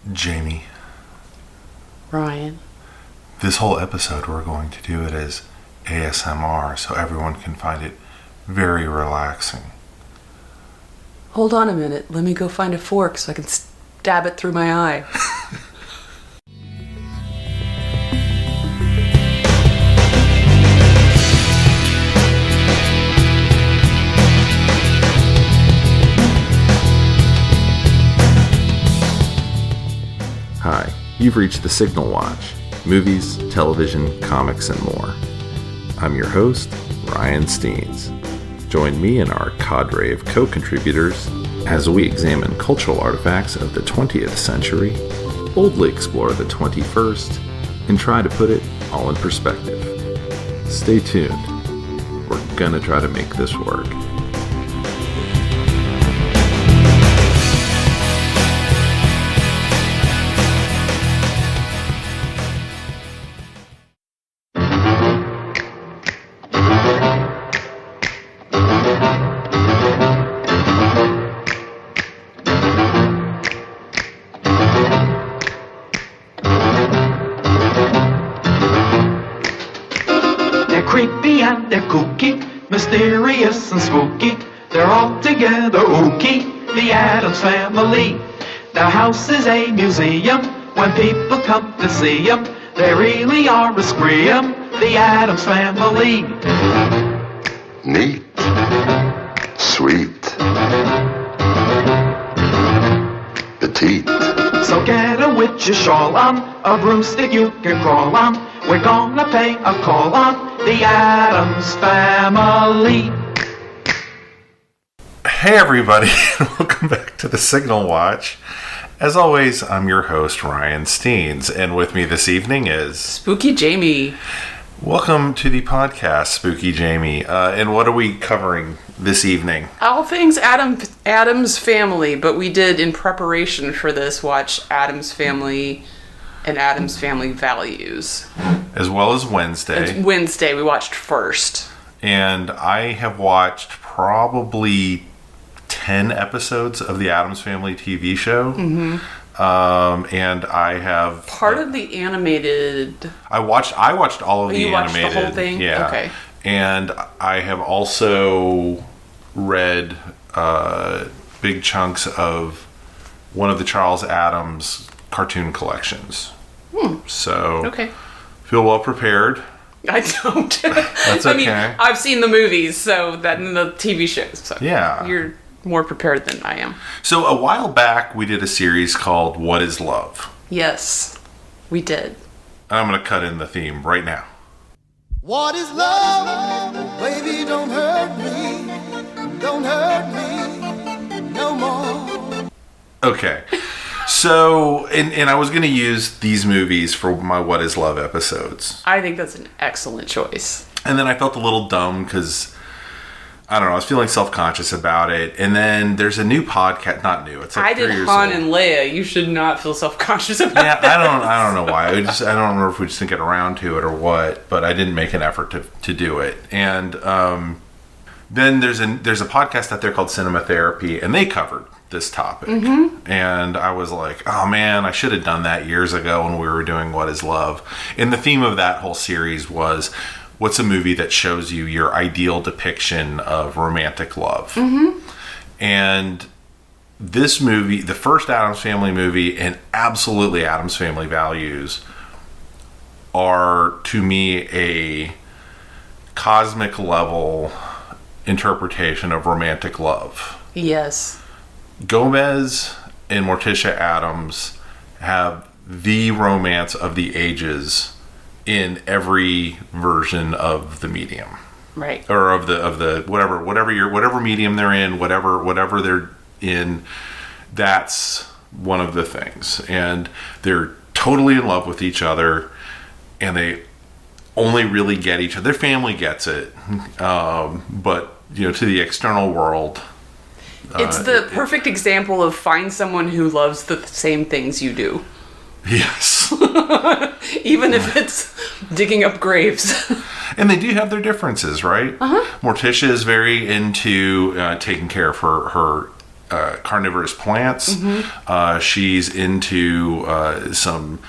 Jamie, Ryan. this whole episode we're going to do it as ASMR so everyone can find it very relaxing. Hold on a minute. Let me go find a fork so I can stab it through my eye. Hi, you've reached the Signal Watch. Movies, television, comics, and more. I'm your host, Ryan Steens. Join me and our cadre of co-contributors as we examine cultural artifacts of the 20th century, boldly explore the 21st, and try to put it all in perspective. Stay tuned. We're gonna try to make this work. Creepy and they're kooky, mysterious and spooky. They're all together ooky, the Addams Family. Their house is a museum. When people come to see them, they really are a scream. The Addams Family. Neat. Sweet. Petite. So get a witch's shawl on, a broomstick you can crawl on. We're gonna pay a call on the Addams Family. Hey everybody, welcome back to the Signal Watch. As always, I'm your host, Ryan Steens, and with me this evening is... Spooky Jamie. Welcome to the podcast, Spooky Jamie. And what are we covering this evening? All things Addams Family, but we did, in preparation for this, watch Addams Family and Addams Family Values. As well as Wednesday. And Wednesday we watched first. And I have watched probably 10 episodes of the Addams Family TV show. Mm-hmm. And I have... Part of the animated... I watched all of the you animated. You watched the whole thing? Yeah. Okay. And I have also read big chunks of one of the Charles Addams cartoon collections. So... Okay. Feel well prepared. I don't. That's okay. I mean, I've seen the movies, so that and the TV shows. So yeah. You're more prepared than I am. So a while back, we did a series called What is Love? Yes, we did. I'm going to cut in the theme right now. What is love? Baby, don't hurt me. Don't hurt me no more. Okay. So, and I was going to use these movies for my What is Love episodes. I think that's an excellent choice. And then I felt a little dumb because, I don't know, I was feeling self-conscious about it. And then there's a new podcast, not new, it's like I 3 did years Han old. and Leia. You should not feel self-conscious about Yeah, that. I don't know why. I don't know if we just didn't get around to it or what, but I didn't make an effort to do it. And then there's a podcast out there called Cinema Therapy, and they covered this topic. Mm-hmm. And I was like, oh man, I should have done that years ago when we were doing What is Love. And the theme of that whole series was, what's a movie that shows you your ideal depiction of romantic love? Mm-hmm. And this movie, the first Addams Family movie, and absolutely Addams Family Values, are to me a cosmic level interpretation of romantic love. Yes. Gomez and Morticia Addams have the romance of the ages in every version of the medium. Right. Or of the whatever medium they're in, whatever they're in, that's one of the things. And they're totally in love with each other, and they only really get each other. Their family gets it, but to the external world, it's the perfect example of find someone who loves the same things you do. Yes. Even if it's digging up graves. And they do have their differences, right? Uh-huh. Morticia is very into taking care of her carnivorous plants. She's into some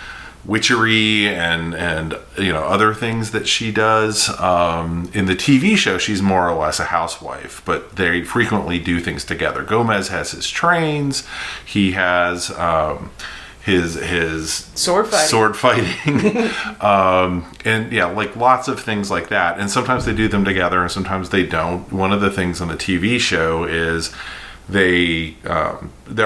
witchery and other things that she does. In the TV show, she's more or less a housewife, but they frequently do things together. Gomez has his trains. He has his Sword fighting. And yeah, like lots of things like that. And sometimes they do them together and sometimes they don't. One of the things on the TV show is they're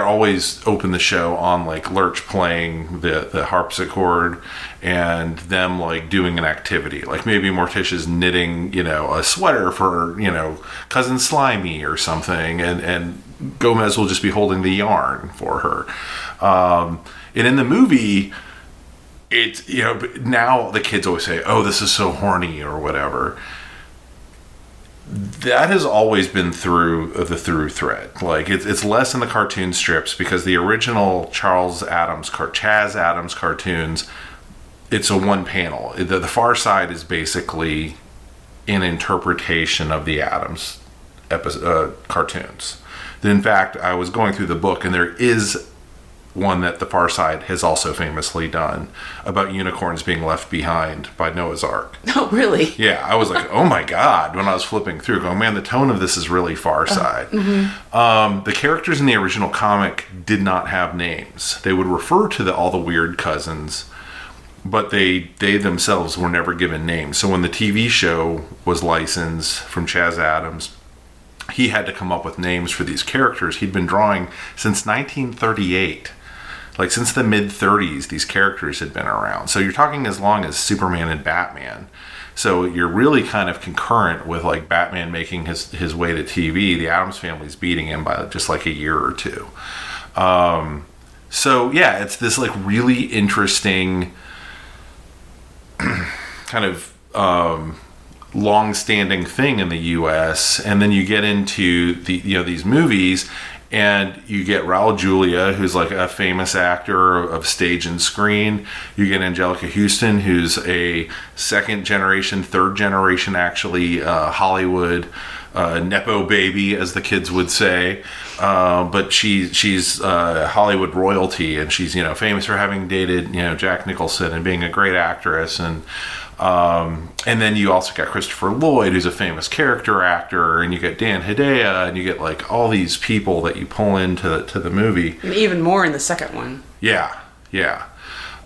always open the show on like Lurch playing the harpsichord and them like doing an activity, like maybe Morticia's knitting a sweater for cousin Slimy or something, and Gomez will just be holding the yarn for her. And in the movie, it's now the kids always say, "Oh, this is so horny" or whatever. That has always been through the through thread. Like it's less in the cartoon strips because the original Chaz Adams cartoons, it's a one panel. The Far Side is basically an interpretation of the Adams cartoons. In fact, I was going through the book and there is one that the Far Side has also famously done about unicorns being left behind by Noah's Ark. Oh, really? Yeah, I was like, oh my God, when I was flipping through, going, man, the tone of this is really Far Side. The characters in the original comic did not have names. They would refer to all the weird cousins, but they themselves were never given names. So when the TV show was licensed from Chaz Adams, he had to come up with names for these characters. He'd been drawing since 1938. Like, since the mid-30s, these characters had been around. So you're talking as long as Superman and Batman. So you're really kind of concurrent with, like, Batman making his way to TV. The Addams Family's beating him by just, like, a year or two. So, yeah, it's this, like, really interesting kind of long-standing thing in the U.S. And then you get into these movies, and you get Raul Julia, who's like a famous actor of stage and screen. You get Angelica Houston, who's a second generation, third generation, actually, Hollywood Nepo baby, as the kids would say. But she's Hollywood royalty, and she's famous for having dated Jack Nicholson and being a great actress. And then you also got Christopher Lloyd, who's a famous character actor, and you get Dan Hedaya, and you get like all these people that you pull into the movie. And even more in the second one. Yeah.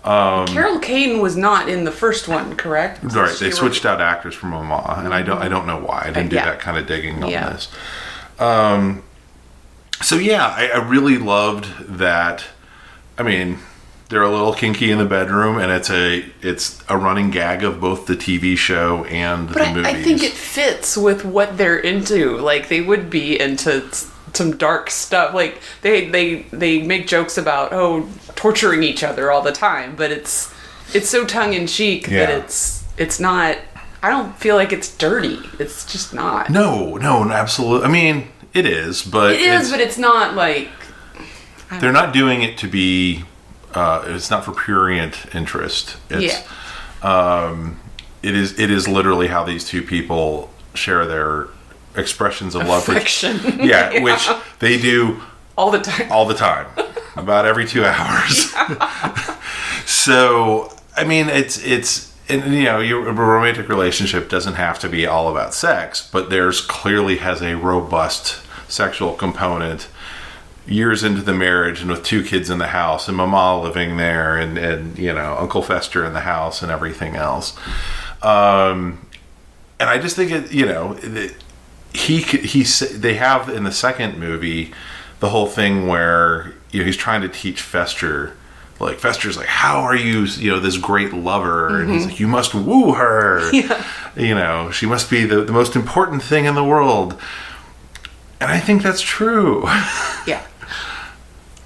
Carol Kane was not in the first one, correct? Right, they switched out actors from Mama, and I don't know why. I didn't do that kind of digging on this. So yeah, I really loved that. I mean, they're a little kinky in the bedroom, and it's a running gag of both the TV show and the movies. I think it fits with what they're into. Like, they would be into some dark stuff. Like, they make jokes about torturing each other all the time, but it's so tongue in cheek that it's not. I don't feel like it's dirty. It's just not. No, absolutely. I mean, it is, but but it's not like they're not doing it to be. It's not for prurient interest. It's, it is literally how these two people share their expressions of love. Affection. Yeah, which they do all the time. About every 2 hours. So, I mean, it's your romantic relationship doesn't have to be all about sex, but there's clearly has a robust sexual component. Years into the marriage, and with 2 kids in the house, and Mama living there, and Uncle Fester in the house, and everything else. And I just think they have in the second movie the whole thing where he's trying to teach Fester. Like, Fester's like, how are you, this great lover? And he's like, you must woo her. Yeah. She must be the most important thing in the world. And I think that's true. Yeah.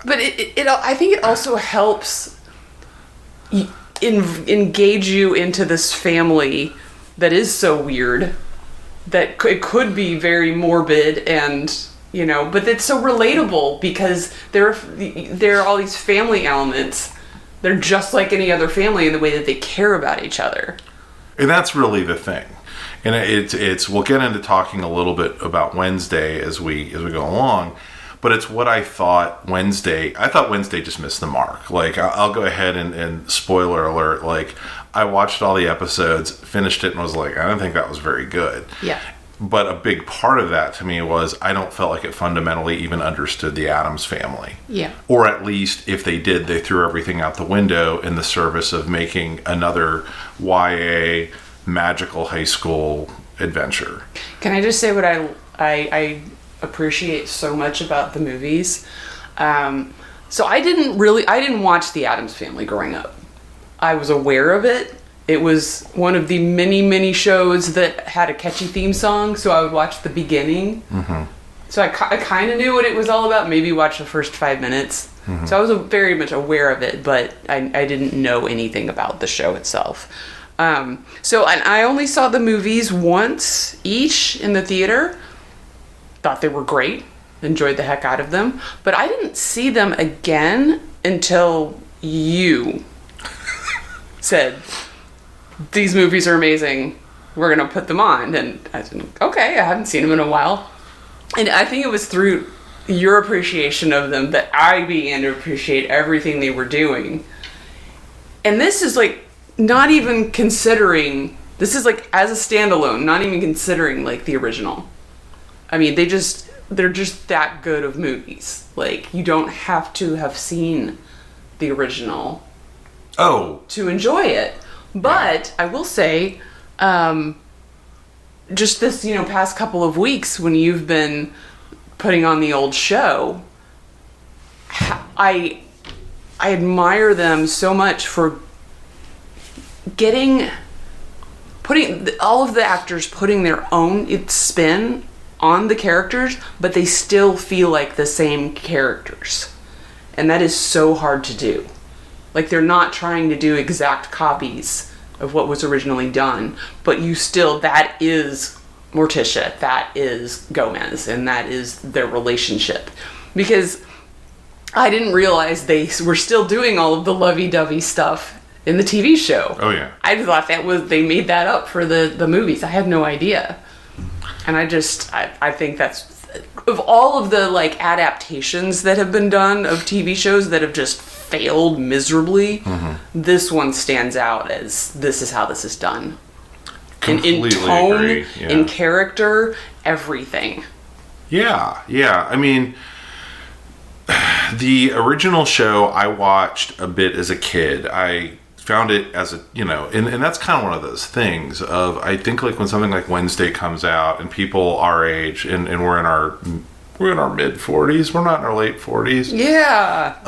But I think it also helps engage you into this family that is so weird, that it could be very morbid and, but it's so relatable because there are all these family elements. They're just like any other family in the way that they care about each other. And that's really the thing. And it's we'll get into talking a little bit about Wednesday as we go along. but it's what I thought I thought Wednesday just missed the mark. Like, I'll go ahead and spoiler alert, like, I watched all the episodes, finished it, and was like, I don't think that was very good. Yeah. But a big part of that to me was I don't feel like it fundamentally even understood the Addams Family. Yeah. Or at least if they did, they threw everything out the window in the service of making another YA magical high school adventure. Can I just say what I appreciate so much about the movies? So I didn't watch The Addams Family growing up. I was aware of it. It was one of the many, many shows that had a catchy theme song, so I would watch the beginning. Mm-hmm. So I kind of knew what it was all about, maybe watch the first 5 minutes. Mm-hmm. So I was very much aware of it, but I didn't know anything about the show itself. And I only saw the movies once each in the theater. Thought they were great. Enjoyed the heck out of them. But I didn't see them again until you said, these movies are amazing, we're going to put them on. And I said, okay, I haven't seen them in a while. And I think it was through your appreciation of them that I began to appreciate everything they were doing. And this is like, not even considering, this is like as a standalone, not even considering like the original. I mean, they're just that good of movies. Like, you don't have to have seen the original to enjoy it. But I will say, just this, past couple of weeks when you've been putting on the old show, I admire them so much for putting all of the actors putting their own spin on the characters, but they still feel like the same characters. And that is so hard to do. Like, they're not trying to do exact copies of what was originally done, but that is Morticia, that is Gomez, and that is their relationship. Because I didn't realize they were still doing all of the lovey-dovey stuff in the TV show. Oh, yeah. I thought they made that up for the movies. I had no idea. And I think that's, of all of the like adaptations that have been done of TV shows that have just failed miserably, this one stands out as this is how this is done. Completely in tone, agree. Yeah. in character, everything. Yeah. I mean, the original show I watched a bit as a kid. I found it as a, and that's kind of one of those things of, I think like when something like Wednesday comes out and people our age and we're in our mid 40s, we're not in our late 40s. Yeah.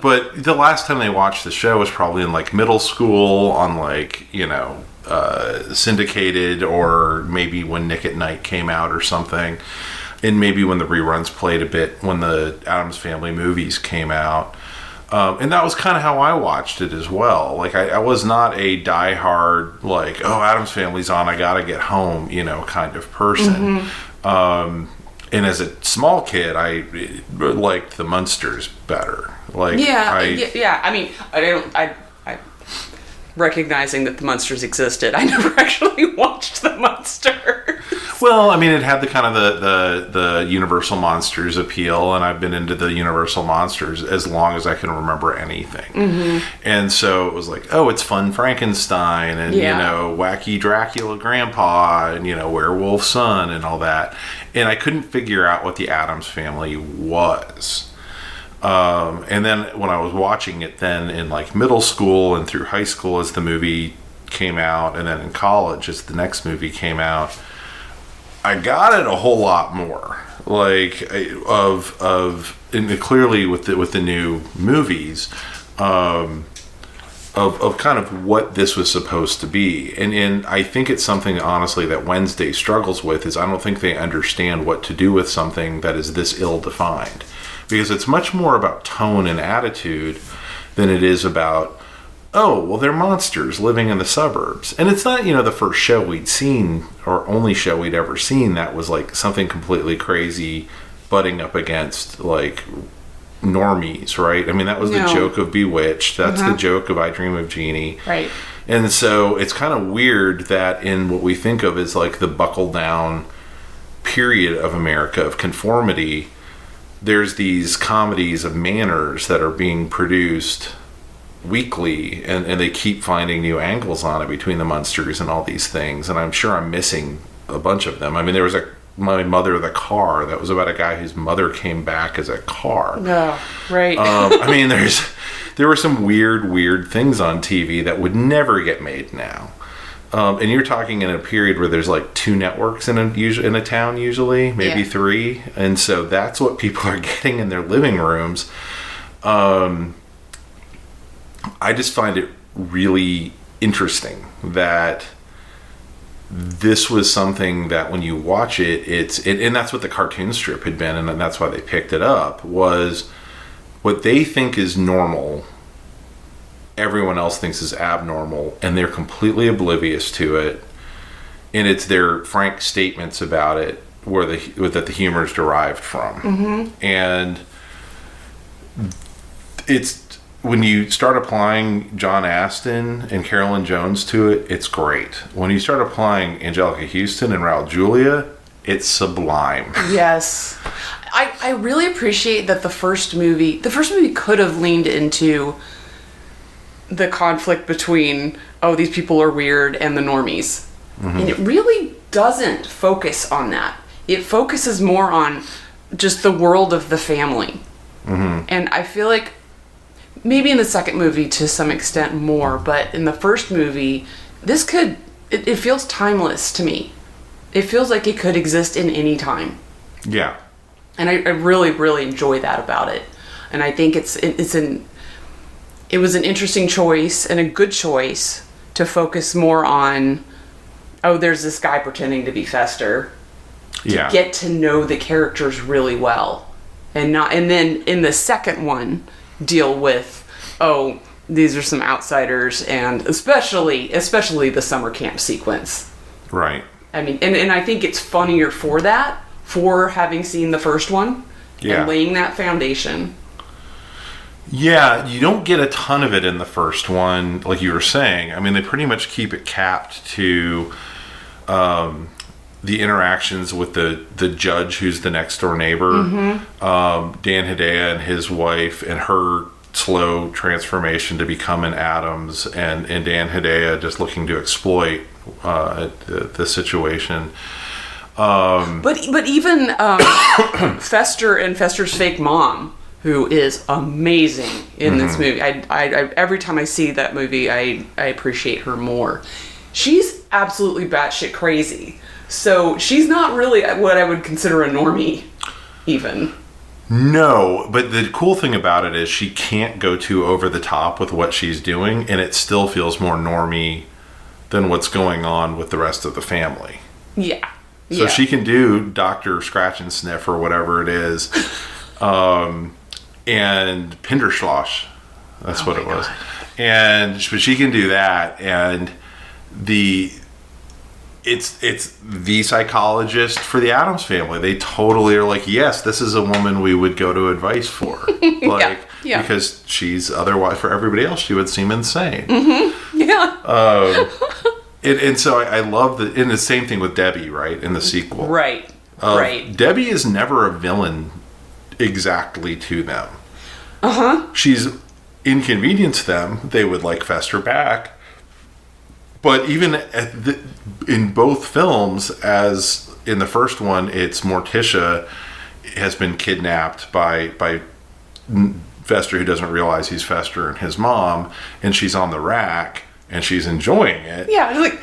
But the last time they watched the show was probably in like middle school on like, syndicated, or maybe when Nick at Night came out or something. And maybe when the reruns played a bit when the Addams Family movies came out. And that was kind of how I watched it as well. Like, I was not a diehard, like, Addams Family's on, I gotta get home, kind of person. And as a small kid, I liked the Munsters better. Like, yeah. I mean, I recognizing that the Munsters existed, I never actually watched the Munsters. Well, I mean, it had the kind of the Universal Monsters appeal, and I've been into the Universal Monsters as long as I can remember anything. And so it was like, it's Fun Frankenstein, and Wacky Dracula Grandpa, and Werewolf Son, and all that. And I couldn't figure out what the Addams Family was. And then when I was watching it then in like middle school and through high school as the movie came out, and then in college as the next movie came out, I got it a whole lot more. Like, and clearly with the new movies, of kind of what this was supposed to be. And I think it's something, honestly, that Wednesday struggles with, is I don't think they understand what to do with something that is this ill-defined. Because it's much more about tone and attitude than it is about, they're monsters living in the suburbs. And it's not, the first show we'd seen, or only show we'd ever seen, that was like something completely crazy butting up against like normies, right? I mean, that was the joke of Bewitched. That's the joke of I Dream of Jeannie. Right. And so it's kind of weird that in what we think of as like the buckle down period of America of conformity, there's these comedies of manners that are being produced weekly, and they keep finding new angles on it between the Munsters and all these things, and I'm sure I'm missing a bunch of them. I mean, there was My Mother the Car that was about a guy whose mother came back as a car. No, right. I mean, there were some weird things on TV that would never get made now. And you're talking in a period where there's like 2 networks in a town, usually, maybe 3. And so that's what people are getting in their living rooms. I just find it really interesting that this was something that when you watch it, and that's what the cartoon strip had been, and that's why they picked it up, was what they think is normal, everyone else thinks is abnormal, and they're completely oblivious to it. And it's their frank statements about it that the humor is derived from. Mm-hmm. And it's when you start applying John Astin and Carolyn Jones to it, it's great. When you start applying Angelica Houston and Raul Julia, it's sublime. Yes. I really appreciate that the first movie could have leaned into the conflict between, these people are weird, and the normies. Mm-hmm. And it really doesn't focus on that. It focuses more on just the world of the family. Mm-hmm. And I feel like maybe in the second movie to some extent more, but in the first movie, it feels timeless to me. It feels like it could exist in any time. Yeah. And I really, really enjoy that about it. And I think it was an interesting choice and a good choice to focus more on, there's this guy pretending to be Fester. To get to know the characters really well. And then in the second one, deal with, these are some outsiders, and especially the summer camp sequence. Right. I mean, and I think it's funnier for that, for having seen the first one, and laying that foundation. Yeah, you don't get a ton of it in the first one, like you were saying. I mean, they pretty much keep it capped to the interactions with the judge who's the next door neighbor, mm-hmm. Dan Hedaya and his wife, and her slow transformation to become an Addams, and Dan Hedaya just looking to exploit the situation. But even Fester and Fester's fake mom, who is amazing in this movie. I every time I see that movie, I appreciate her more. She's absolutely batshit crazy. So she's not really what I would consider a normie, even. No, but the cool thing about it is she can't go too over the top with what she's doing, and it still feels more normie than what's going on with the rest of the family. Yeah. So she can do Dr. Scratch and Sniff or whatever it is. And Pinderschloss. That's what it was. But she can do that, and it's the psychologist for the Addams Family. They totally are like, yes, this is a woman we would go to advice for. Because she's, otherwise for everybody else, she would seem insane. Mm-hmm. Yeah. And so I love and the same thing with Debbie, right, in the sequel. Right. Right. Debbie is never a villain exactly to them. Uh-huh. She's inconvenienced them. They would like Fester back. But even in both films, as in the first one, it's Morticia has been kidnapped by Fester, who doesn't realize he's Fester, and his mom, and she's on the rack, and she's enjoying it. Yeah, it's like,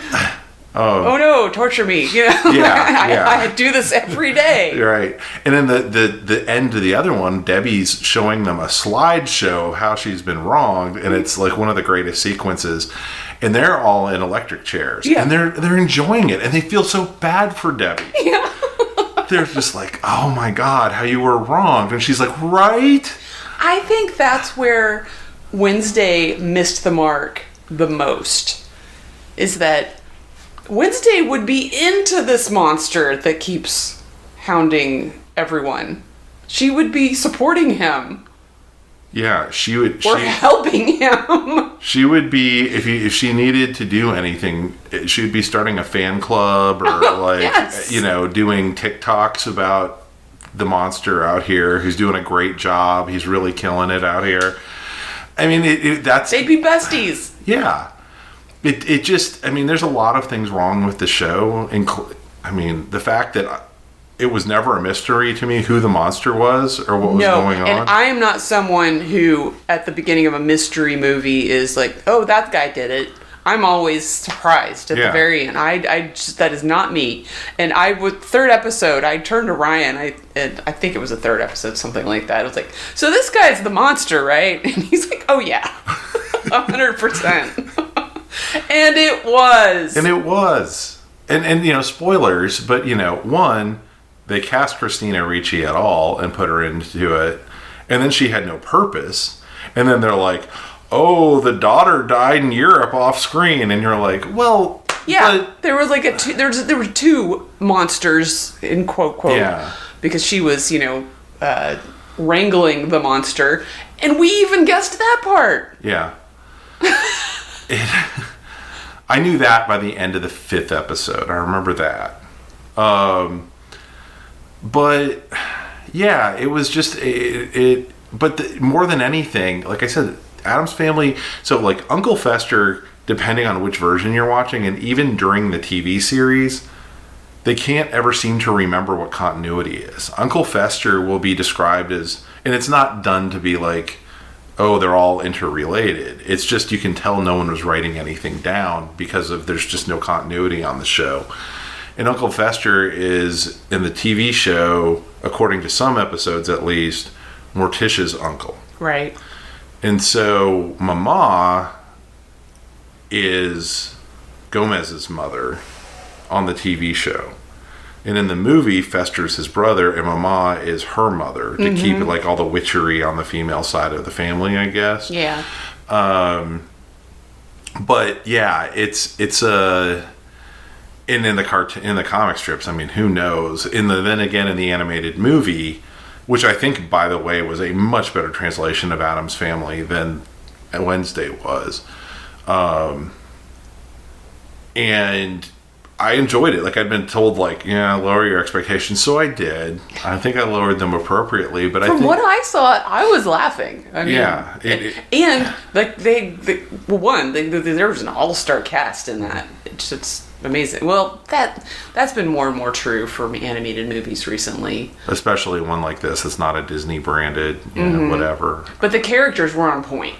oh no, torture me. You know? I do this every day. Right. And then the end of the other one, Debbie's showing them a slideshow of how she's been wronged, and it's like one of the greatest sequences. And they're all in electric chairs. Yeah. And they're enjoying it, and they feel so bad for Debbie. Yeah. They're just like, oh my God, how you were wronged. And she's like, right? I think that's where Wednesday missed the mark the most, is that Wednesday would be into this monster that keeps hounding everyone. She would be supporting him. Yeah, she would. Or helping him. She would be, if she needed to do anything, she would be starting a fan club or doing TikToks about the monster out here who's doing a great job. He's really killing it out here. I mean, that's... They'd be besties. Yeah. It just... I mean, there's a lot of things wrong with the show. I mean, the fact that it was never a mystery to me who the monster was or what was going on. And I am not someone who, at the beginning of a mystery movie, is like, oh, that guy did it. I'm always surprised at the very end. I just, that is not me. And third episode, I turned to Ryan, and I think it was the third episode, something like that. I was like, so this guy's the monster, right? And he's like, oh yeah, 100%. And it was. And you know, spoilers, but you know, one, they cast Christina Ricci at all and put her into it, and then she had no purpose. And then they're like, oh, the daughter died in Europe off screen, and you're like, well, yeah, but... there was like there were two monsters in quote, yeah, because she was, you know, wrangling the monster, and we even guessed that part. Yeah. I knew that by the end of the 5th episode. I remember that. But yeah, it was just more than anything, like I said, Addams Family. So like Uncle Fester, depending on which version you're watching, and even during the TV series, they can't ever seem to remember what continuity is. Uncle Fester will be described as, and it's not done to be like, oh, they're all interrelated. It's just you can tell no one was writing anything down because there's just no continuity on the show. And Uncle Fester is, in the TV show, according to some episodes at least, Morticia's uncle. Right. And so Mama is Gomez's mother on the TV show. And in the movie, Fester's his brother, and Mama is her mother, to keep like all the witchery on the female side of the family, I guess. Yeah. But yeah, it's a... And in the comic strips, I mean, who knows? Then again, in the animated movie, which I think, by the way, was a much better translation of Addams Family than Wednesday was. And I enjoyed it. Like, I'd been told, like, yeah, lower your expectations. So I did. I think I lowered them appropriately. But From what I saw, I was laughing. I mean, yeah. And, like, there was an all-star cast in that. It's amazing. Well, that's been more and more true for animated movies recently. Especially one like this. It's not a Disney branded, you know, whatever. But the characters were on point.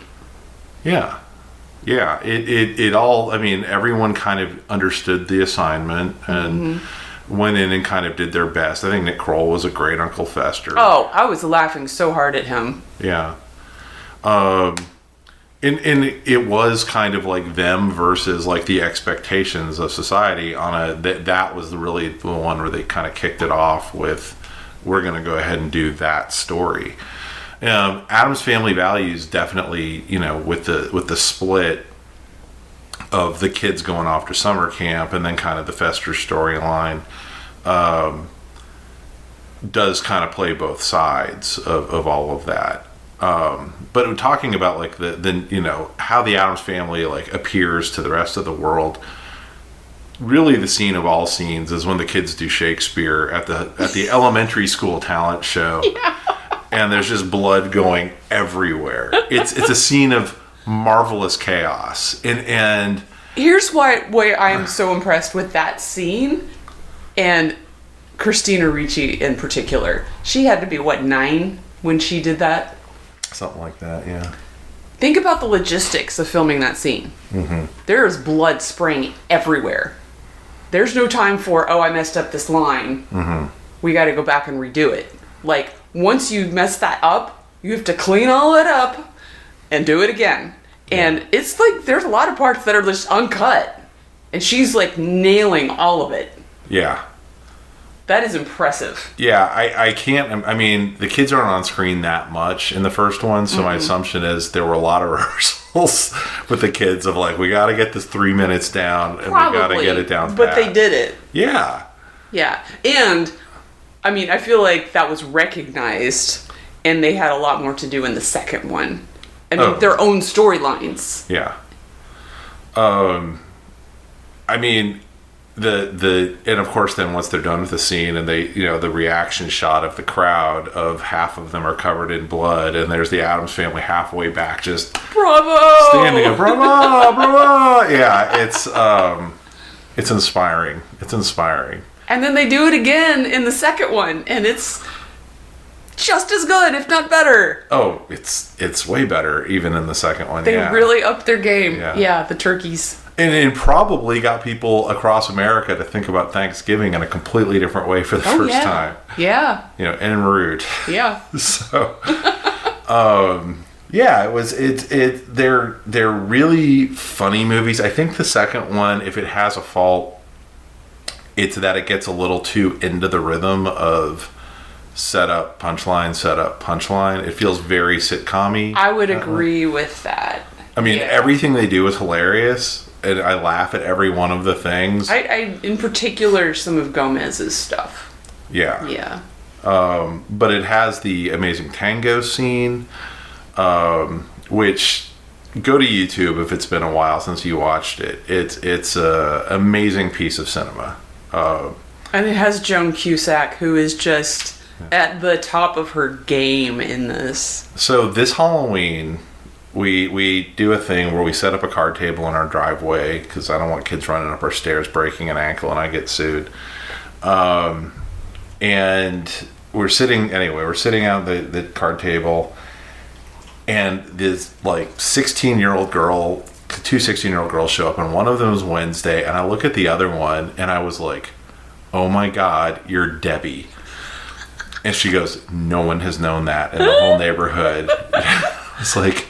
Yeah. Yeah. It all, I mean, everyone kind of understood the assignment and went in and kind of did their best. I think Nick Kroll was a great Uncle Fester. Oh, I was laughing so hard at him. Yeah. And it was kind of like them versus like the expectations of society on that was really the one where they kind of kicked it off with, we're going to go ahead and do that story. Addams Family Values definitely, you know, with the split of the kids going off to summer camp and then kind of the Fester storyline, does kind of play both sides of all of that. But talking about like the you know, how the Addams Family like appears to the rest of the world, really the scene of all scenes is when the kids do Shakespeare at the elementary school talent show. Yeah. And there's just blood going everywhere. It's a scene of marvelous chaos. And here's why I am so impressed with that scene, and Christina Ricci in particular. She had to be 9 when she did that. Something like that, yeah. Think about the logistics of filming that scene. There is blood spraying everywhere. There's no time for, oh, I messed up this line. We got to go back and redo it. Like, once you mess that up, you have to clean all it up and do it again. And it's like, there's a lot of parts that are just uncut. And she's like nailing all of it. Yeah. That is impressive. Yeah, I can't... I mean, the kids aren't on screen that much in the first one, so my assumption is there were a lot of rehearsals with the kids of like, we got to get this 3 minutes down, and Probably, we got to get it down but pat. they did it. Yeah. Yeah. And, I mean, I feel like that was recognized, and they had a lot more to do in the second one. I mean, their own storylines. Yeah. I mean... and of course then once they're done with the scene and they, the reaction shot of the crowd of half of them are covered in blood and there's the Addams family halfway back just Bravo! standing up, bravo, bravo. Yeah, it's inspiring. It's inspiring. And then they do it again in the second one, and it's just as good, if not better. Oh, it's way better even in the second one. They yeah. really upped their game. Yeah. Yeah, the turkeys. And it probably got people across America to think about Thanksgiving in a completely different way for the first yeah. time. Yeah. En route. Yeah. So, yeah, they're really funny movies. I think the second one, if it has a fault, it's that it gets a little too into the rhythm of setup, punchline. It feels very sitcom-y. I would agree with that. I mean, everything they do is hilarious, and I laugh at every one of the things. I in particular, some of Gomez's stuff. Yeah. Yeah. But it has the amazing tango scene, which, go to YouTube if it's been a while since you watched it. It's a amazing piece of cinema. And it has Joan Cusack, who is just at the top of her game in this. So this Halloween, we do a thing where we set up a card table in our driveway because I don't want kids running up our stairs breaking an ankle and I get sued. And we're sitting out the card table, and this like 16-year-old girl, two 16-year-old girls show up, and one of them is Wednesday, and I look at the other one and I was like, oh my God, you're Debbie. And she goes, no one has known that in the whole neighborhood. It's like,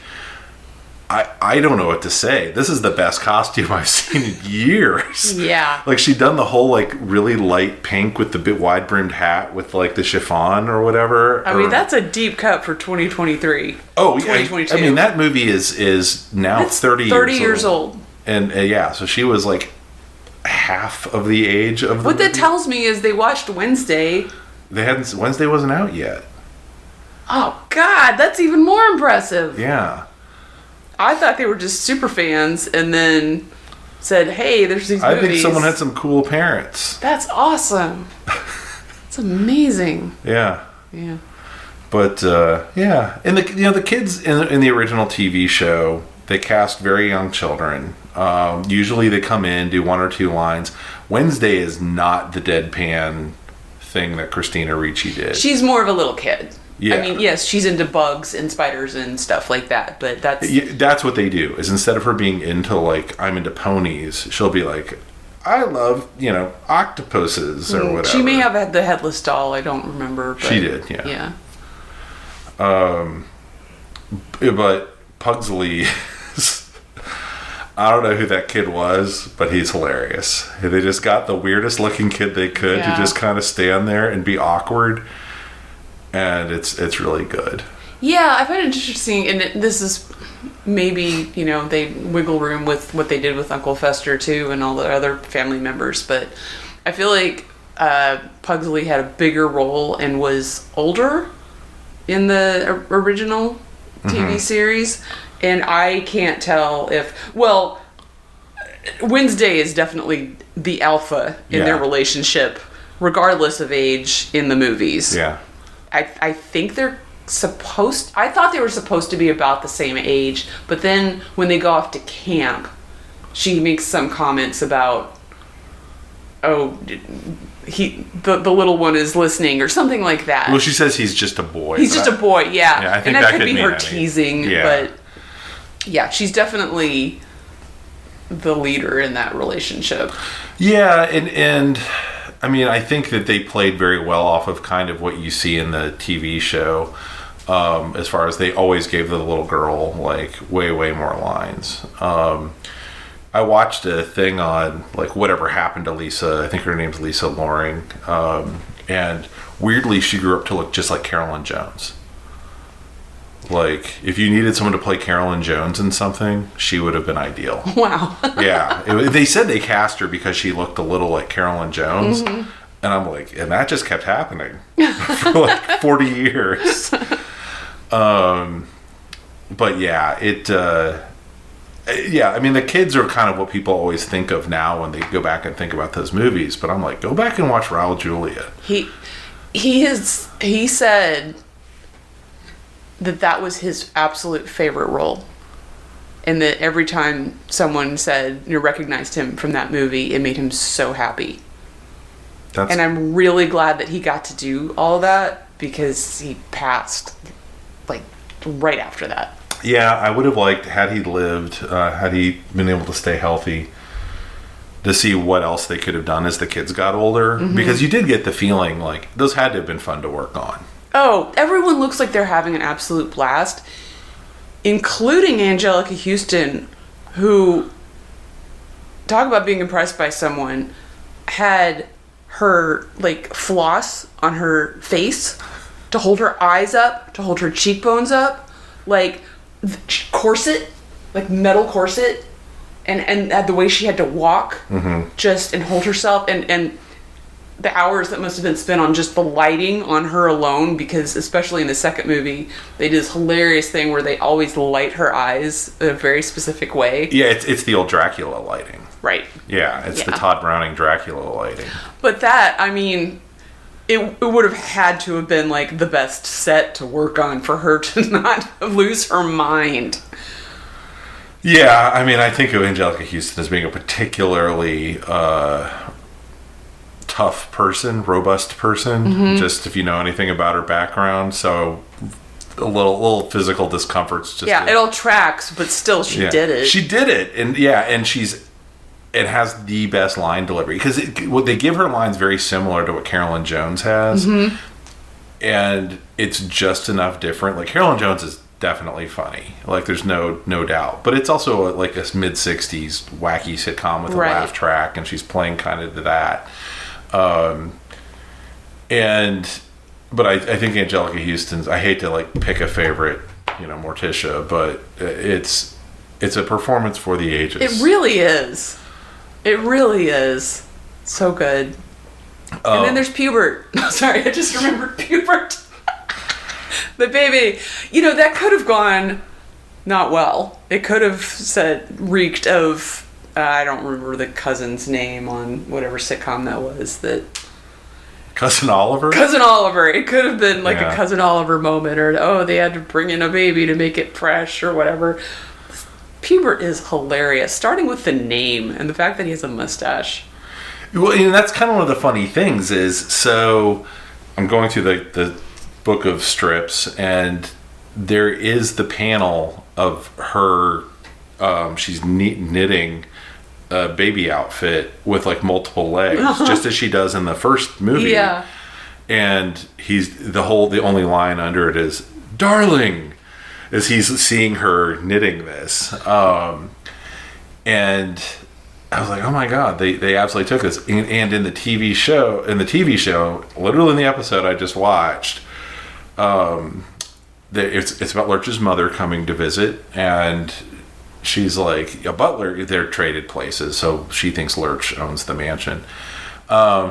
I don't know what to say. This is the best costume I've seen in years. Yeah. Like, she'd done the whole, like, really light pink with the bit wide-brimmed hat with, like, the chiffon or whatever. I mean, that's a deep cut for 2023. Oh, 2022. I mean, that movie is now It's 30 years old. And, yeah, so she was, like, half of the age of the What that movie. tells me is they watched Wednesday. Wednesday wasn't out yet. Oh, God, that's even more impressive. Yeah. I thought they were just super fans and then said, hey, there's these movies. I think someone had some cool parents. That's awesome. It's amazing. Yeah. Yeah. But, yeah. And, the kids in the original TV show, they cast very young children. Usually they come in, do one or two lines. Wednesday is not the deadpan thing that Christina Ricci did. She's more of a little kid. Yeah. I mean, yes, she's into bugs and spiders and stuff like that, but that's... Yeah, that's what they do, is instead of her being into, like, I'm into ponies, she'll be like, I love, octopuses or whatever. She may have had the headless doll, I don't remember. But She did, yeah. Yeah. But Pugsley, I don't know who that kid was, but he's hilarious. They just got the weirdest looking kid they could to Yeah. just kind of stand there and be awkward. And it's really good. Yeah, I find it interesting, and this is maybe, they wiggle room with what they did with Uncle Fester, too, and all the other family members, but I feel like Pugsley had a bigger role and was older in the original TV series, and I can't tell if... Well, Wednesday is definitely the alpha in their relationship, regardless of age in the movies. Yeah. I think they're I thought they were supposed to be about the same age, but then when they go off to camp, she makes some comments about, the little one is listening or something like that. Well, she says he's just a boy. He's just a boy, yeah. Yeah, I think and that could could be mean her any. teasing, Yeah. but yeah, she's definitely the leader in that relationship. Yeah, and I mean, I think that they played very well off of kind of what you see in the TV show, as far as they always gave the little girl, like, way, way more lines. I watched a thing on, like, Whatever Happened to Lisa. I think her name's Lisa Loring. And weirdly, she grew up to look just like Carolyn Jones. Like, if you needed someone to play Carolyn Jones in something, she would have been ideal. Wow. Yeah. They said they cast her because she looked a little like Carolyn Jones. Mm-hmm. And I'm like, and that just kept happening for like 40 years. But yeah, Yeah, I mean, the kids are kind of what people always think of now when they go back and think about those movies. But I'm like, go back and watch Raul Julia. He said that was his absolute favorite role. And that every time someone said, recognized him from that movie, it made him so happy. And I'm really glad that he got to do all that, because he passed, like, right after that. Yeah, I would have liked, had he lived, had he been able to stay healthy, to see what else they could have done as the kids got older. Mm-hmm. Because you did get the feeling, like, those had to have been fun to work on. Oh, everyone looks like they're having an absolute blast. Including Angelica Houston, who, talk about being impressed by someone, had her, like, floss on her face to hold her eyes up, to hold her cheekbones up, like, corset, like metal corset, and the way she had to walk, just, and hold herself, and the hours that must have been spent on just the lighting on her alone, because especially in the second movie, they did this hilarious thing where they always light her eyes in a very specific way. Yeah, it's the old Dracula lighting. Right. Yeah, it's the Todd Browning Dracula lighting. But that, I mean, it would have had to have been, like, the best set to work on for her to not lose her mind. Yeah, I mean, I think of Angelica Houston as being a particularly tough person, robust person, just if you know anything about her background. So a little physical discomforts. Just it all tracks, but still she did it. She did it, and it has the best line delivery, because they give her lines very similar to what Carolyn Jones has, and it's just enough different. Like, Carolyn Jones is definitely funny, like, there's no doubt, but it's also like a mid-60s wacky sitcom with a laugh track, and she's playing kind of to that. But I think Angelica Houston's, I hate to, like, pick a favorite, Morticia, but it's a performance for the ages. It really is. It really is. So good. And then there's Pubert. Sorry, I just remembered Pubert. The baby. That could have gone not well. It could have reeked of, I don't remember the cousin's name on whatever sitcom that was. Cousin Oliver? Cousin Oliver. It could have been like a Cousin Oliver moment, or, they had to bring in a baby to make it fresh or whatever. Pubert is hilarious, starting with the name and the fact that he has a mustache. Well, that's kind of one of the funny things is, so I'm going through the book of strips, and there is the panel of her, she's knitting a baby outfit with, like, multiple legs, just as she does in the first movie. Yeah. And the only line under it is, "Darling," as he's seeing her knitting this. And I was like, oh my God, they absolutely took this. And in the TV show, literally in the episode I just watched, it's about Lurch's mother coming to visit, and she's like, a butler, they're traded places, so she thinks Lurch owns the mansion.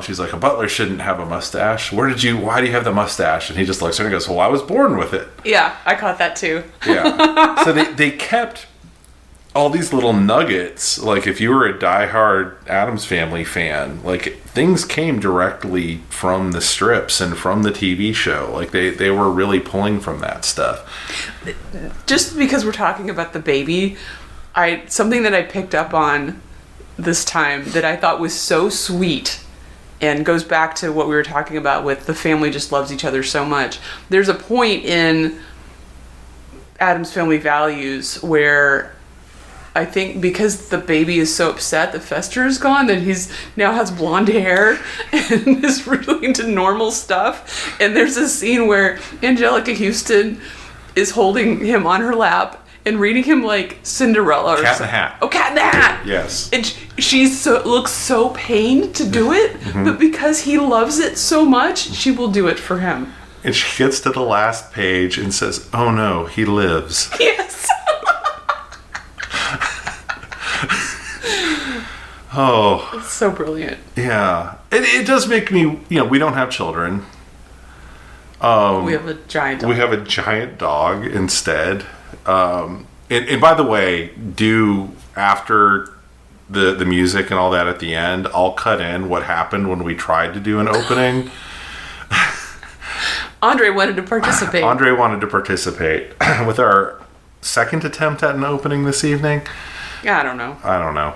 She's like, a butler shouldn't have a mustache. Why do you have the mustache? And he just looks at her and goes, well, I was born with it. Yeah, I caught that too. Yeah. So they kept all these little nuggets. Like, if you were a diehard Addams Family fan, like, things came directly from the strips and from the TV show. Like, they were really pulling from that stuff. Just because we're talking about the baby, something that I picked up on this time that I thought was so sweet, and goes back to what we were talking about with the family just loves each other so much. There's a point in Addams Family Values where I think because the baby is so upset that Fester is gone, that he's now has blonde hair and is really into normal stuff. And there's a scene where Angelica Houston is holding him on her lap and reading him like Cinderella or Cat in the Hat. Oh, Cat in the Hat. Yes. And she looks so pained to do it, but because he loves it so much, she will do it for him. And she gets to the last page and says, oh no, he lives. Yes. Oh. It's so brilliant. Yeah. It does make me, we don't have children. We have a giant dog. We have a giant dog instead. and by the way, after the music and all that at the end, I'll cut in what happened when we tried to do an opening. Andre wanted to participate. Andre wanted to participate with our second attempt at an opening this evening. Yeah, I don't know.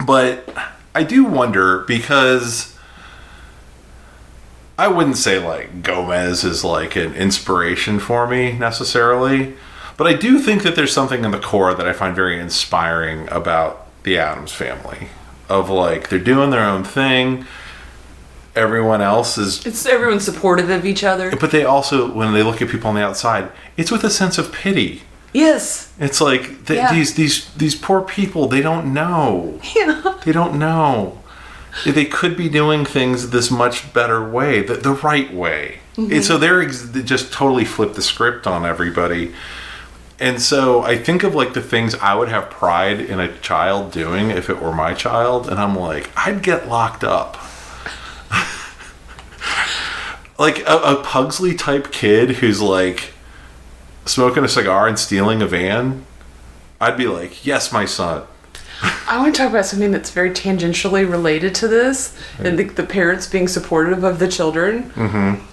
But I do wonder, because I wouldn't say like Gomez is like an inspiration for me necessarily, but I do think that there's something in the core that I find very inspiring about the Addams Family. Of like, they're doing their own thing. Everyone else is... Everyone's supportive of each other. But they also, when they look at people on the outside, it's with a sense of pity. Yes. It's like, these poor people, they don't know. Yeah. They don't know. They could be doing things this much better way, the right way. Mm-hmm. And so they just totally flip the script on everybody. And so I think of like the things I would have pride in a child doing if it were my child, and I'm like, I'd get locked up. Like a Pugsley type kid who's like smoking a cigar and stealing a van, I'd be like, yes, my son. I want to talk about something that's very tangentially related to this, and the parents being supportive of the children. Mm-hmm.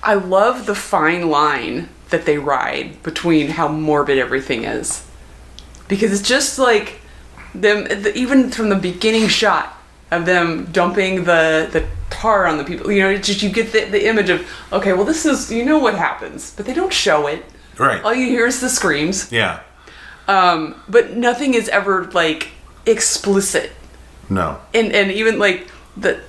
I love the fine line that they ride between how morbid everything is. Because it's just like them, even from the beginning shot of them dumping the tar on the people, it's just, you get the image of, okay, well, this is, what happens, but they don't show it. Right. All you hear is the screams. Yeah. But nothing is ever like explicit. No. And even like the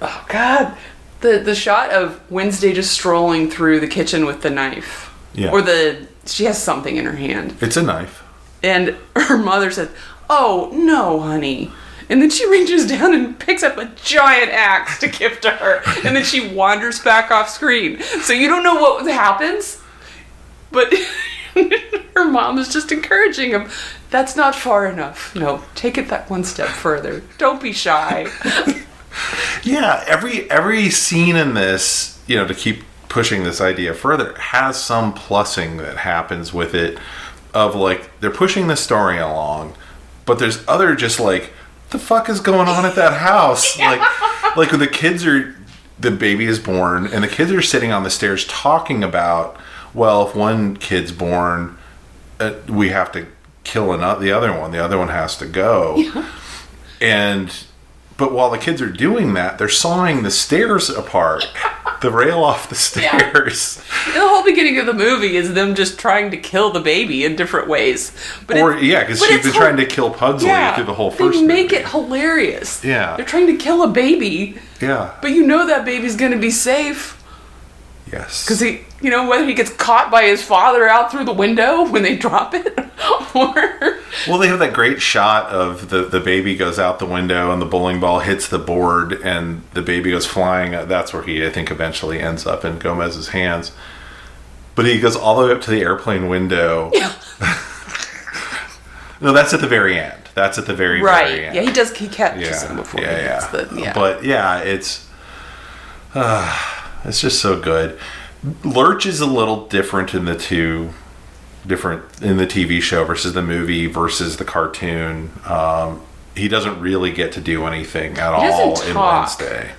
shot of Wednesday just strolling through the kitchen with the knife. Yeah. Or she has something in her hand. It's a knife. And her mother said, "Oh, no, honey." And then she reaches down and picks up a giant axe to give to her. And then she wanders back off screen. So you don't know what happens. But her mom is just encouraging him. That's not far enough. No, take it that one step further. Don't be shy. Yeah, every scene in this, to keep pushing this idea further, has some plussing that happens with it. Of like, they're pushing the story along, but there's other just like, the fuck is going on at that house? Yeah. Like when the baby is born and the kids are sitting on the stairs talking about, well, if one kid's born, we have to kill the other one. The other one has to go. Yeah. But while the kids are doing that, they're sawing the stairs apart, the rail off the stairs. Yeah. The whole beginning of the movie is them just trying to kill the baby in different ways. Because she's been trying to kill Pugsley through the whole first movie. They make it hilarious. Yeah. They're trying to kill a baby. Yeah. But that baby's going to be safe. Yes. Because whether he gets caught by his father out through the window when they drop it, or... Well, they have that great shot of the baby goes out the window and the bowling ball hits the board and the baby goes flying. That's where he, I think, eventually ends up in Gomez's hands. But he goes all the way up to the airplane window. Yeah. No, that's at the very end. That's at the very end. Yeah, he catches him before he hits the... But yeah, it's just so good. Lurch is a little different in the TV show versus the movie versus the cartoon. He doesn't really get to do anything at all in Wednesday.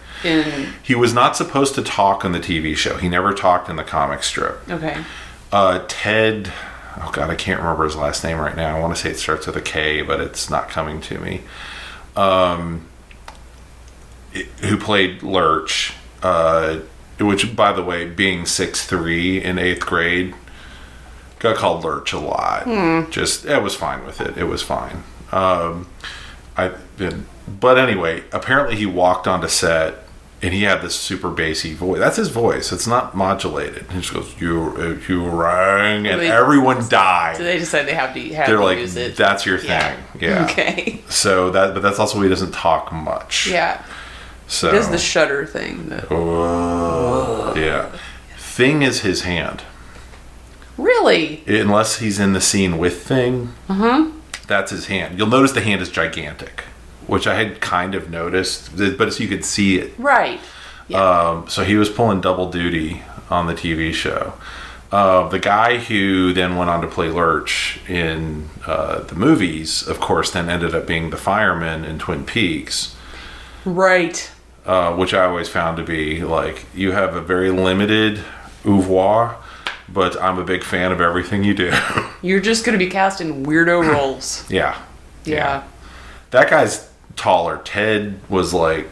He was not supposed to talk on the TV show. He never talked in the comic strip. Okay. Ted, oh God, I can't remember his last name right now. I want to say it starts with a K, but it's not coming to me. Who played Lurch, which, by the way, being 6'3" in 8th grade, got called Lurch a lot. I was fine with it. It was fine. But anyway, apparently he walked onto set and he had this super bassy voice. That's his voice. It's not modulated. He just goes, you rang, and everyone died. So they decide they have to use it. That's your thing. Yeah. Okay. So but that's also why he doesn't talk much. Yeah. So he does the shudder thing. Yeah. Thing is his hand. Really? Unless he's in the scene with Thing. Uh-huh. That's his hand. You'll notice the hand is gigantic, which I had kind of noticed, but you could see it. Right. Yeah. So he was pulling double duty on the TV show. The guy who then went on to play Lurch in the movies, of course, then ended up being the fireman in Twin Peaks, Right. which I always found to be like, you have a very limited oeuvre, but I'm a big fan of everything you do. You're just going to be cast in weirdo roles. Yeah. Yeah. That guy's taller. Ted was like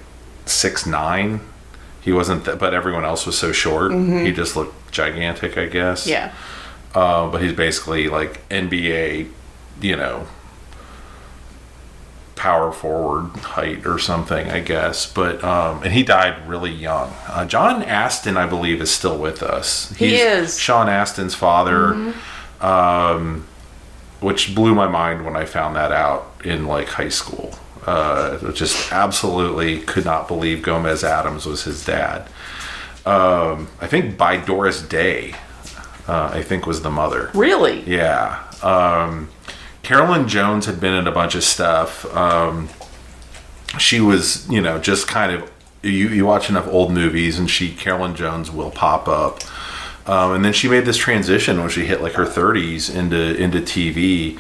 6'9". He wasn't that, but everyone else was so short. He just looked gigantic, I guess. Yeah. But he's basically like NBA, you know, power forward height or something, I guess. But and he died really young. John Astin, I believe, is still with us. He is. Sean Astin's father, which blew my mind when I found that out in like high school. Just absolutely could not believe Gomez Addams was his dad. I think by Doris Day, I think was the mother. Really? Yeah. Carolyn Jones had been in a bunch of stuff. She was, you know, just kind of, you watch enough old movies and Carolyn Jones will pop up. And then she made this transition when she hit like her 30s into TV.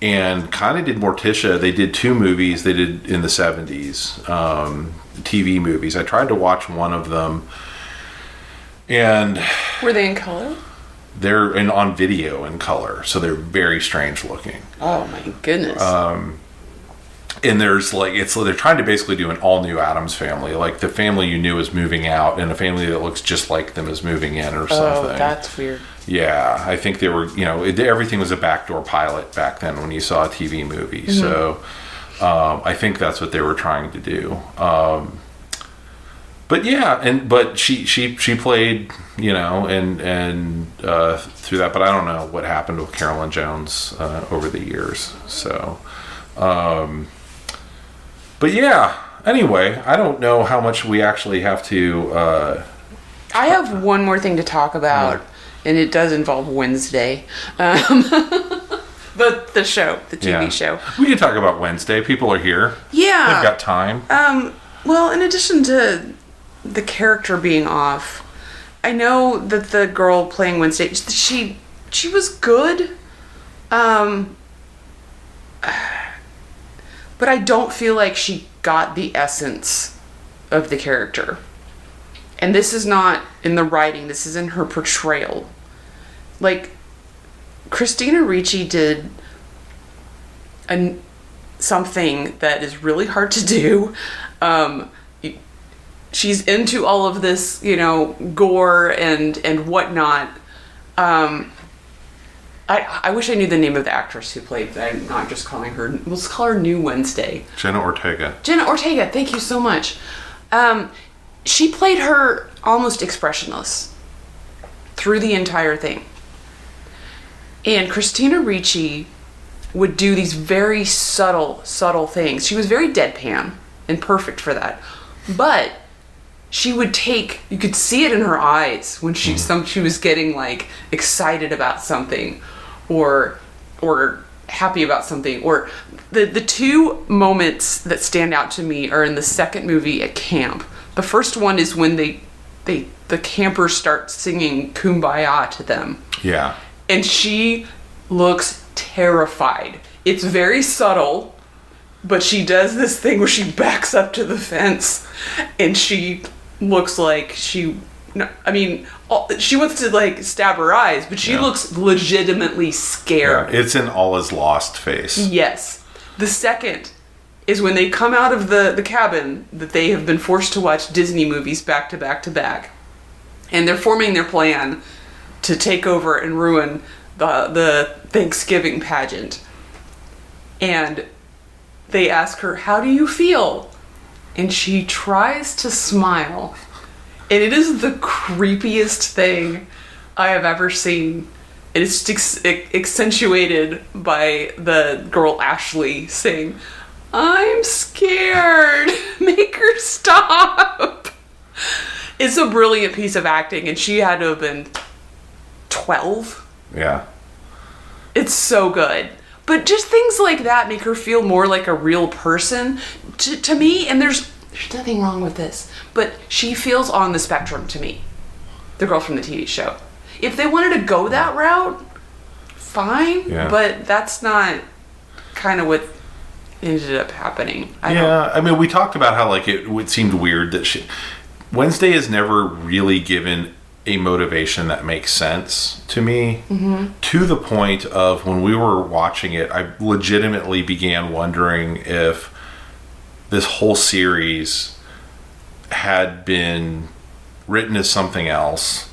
And kind of did Morticia. They did 2 movies they did in the 70s, TV movies. I tried to watch one of them, and Were they in color? they're on video in color, so they're very strange looking. Oh my goodness. And there's like, they're trying to basically do an all new Addams Family, like the family you knew is moving out, and a family that looks just like them is moving in, or something. Oh, that's weird. Yeah, I think they were, you know, everything was a backdoor pilot back then when you saw a TV movie. So I think that's what they were trying to do. But yeah, but she played, you know, and through that. But I don't know what happened with Carolyn Jones over the years. So, but yeah. Anyway, I don't know how much we actually have to. I have one more thing to talk about, and it does involve Wednesday. The show, the TV show. We can talk about Wednesday. People are here. Yeah. They've got time. Well, in addition to the character being off, I know that the girl playing Wednesday, she was good. But I don't feel like she got the essence of the character. And this is not in the writing, this is in her portrayal. Like, Christina Ricci did something that is really hard to do. She's into all of this, you know, gore and whatnot. I wish I knew the name of the actress who played. I'm not just calling her. Let's call her New Wednesday. Jenna Ortega. Jenna Ortega. Thank you so much. She played her almost expressionless through the entire thing. And Christina Ricci would do these very subtle things. She was very deadpan and perfect for that. But she would take, you could see it in her eyes when she was getting like excited about something or happy about something. Or the 2 moments that stand out to me are in the second movie at camp. The first one is when the campers start singing Kumbaya to them. Yeah. And she looks terrified. It's very subtle, but she does this thing where she backs up to the fence and she looks like she wants to like stab her eyes, but she looks legitimately scared. Yeah, it's an all is lost face. Yes. The second is when they come out of the cabin that they have been forced to watch Disney movies back to back to back. And they're forming their plan to take over and ruin the Thanksgiving pageant. And they ask her, "How do you feel?" And she tries to smile. And it is the creepiest thing I have ever seen. And it's accentuated by the girl Ashley saying, "I'm scared. Make her stop." It's a brilliant piece of acting, and she had to have been 12. Yeah. It's so good. But just things like that make her feel more like a real person to me, and there's nothing wrong with this, but she feels on the spectrum to me. the girl from the TV show. If they wanted to go that route, fine. Yeah. But that's not kind of what ended up happening. I mean, we talked about how like it seemed weird that Wednesday is never really given a motivation that makes sense to me, to the point of when we were watching it, I legitimately began wondering if this whole series had been written as something else,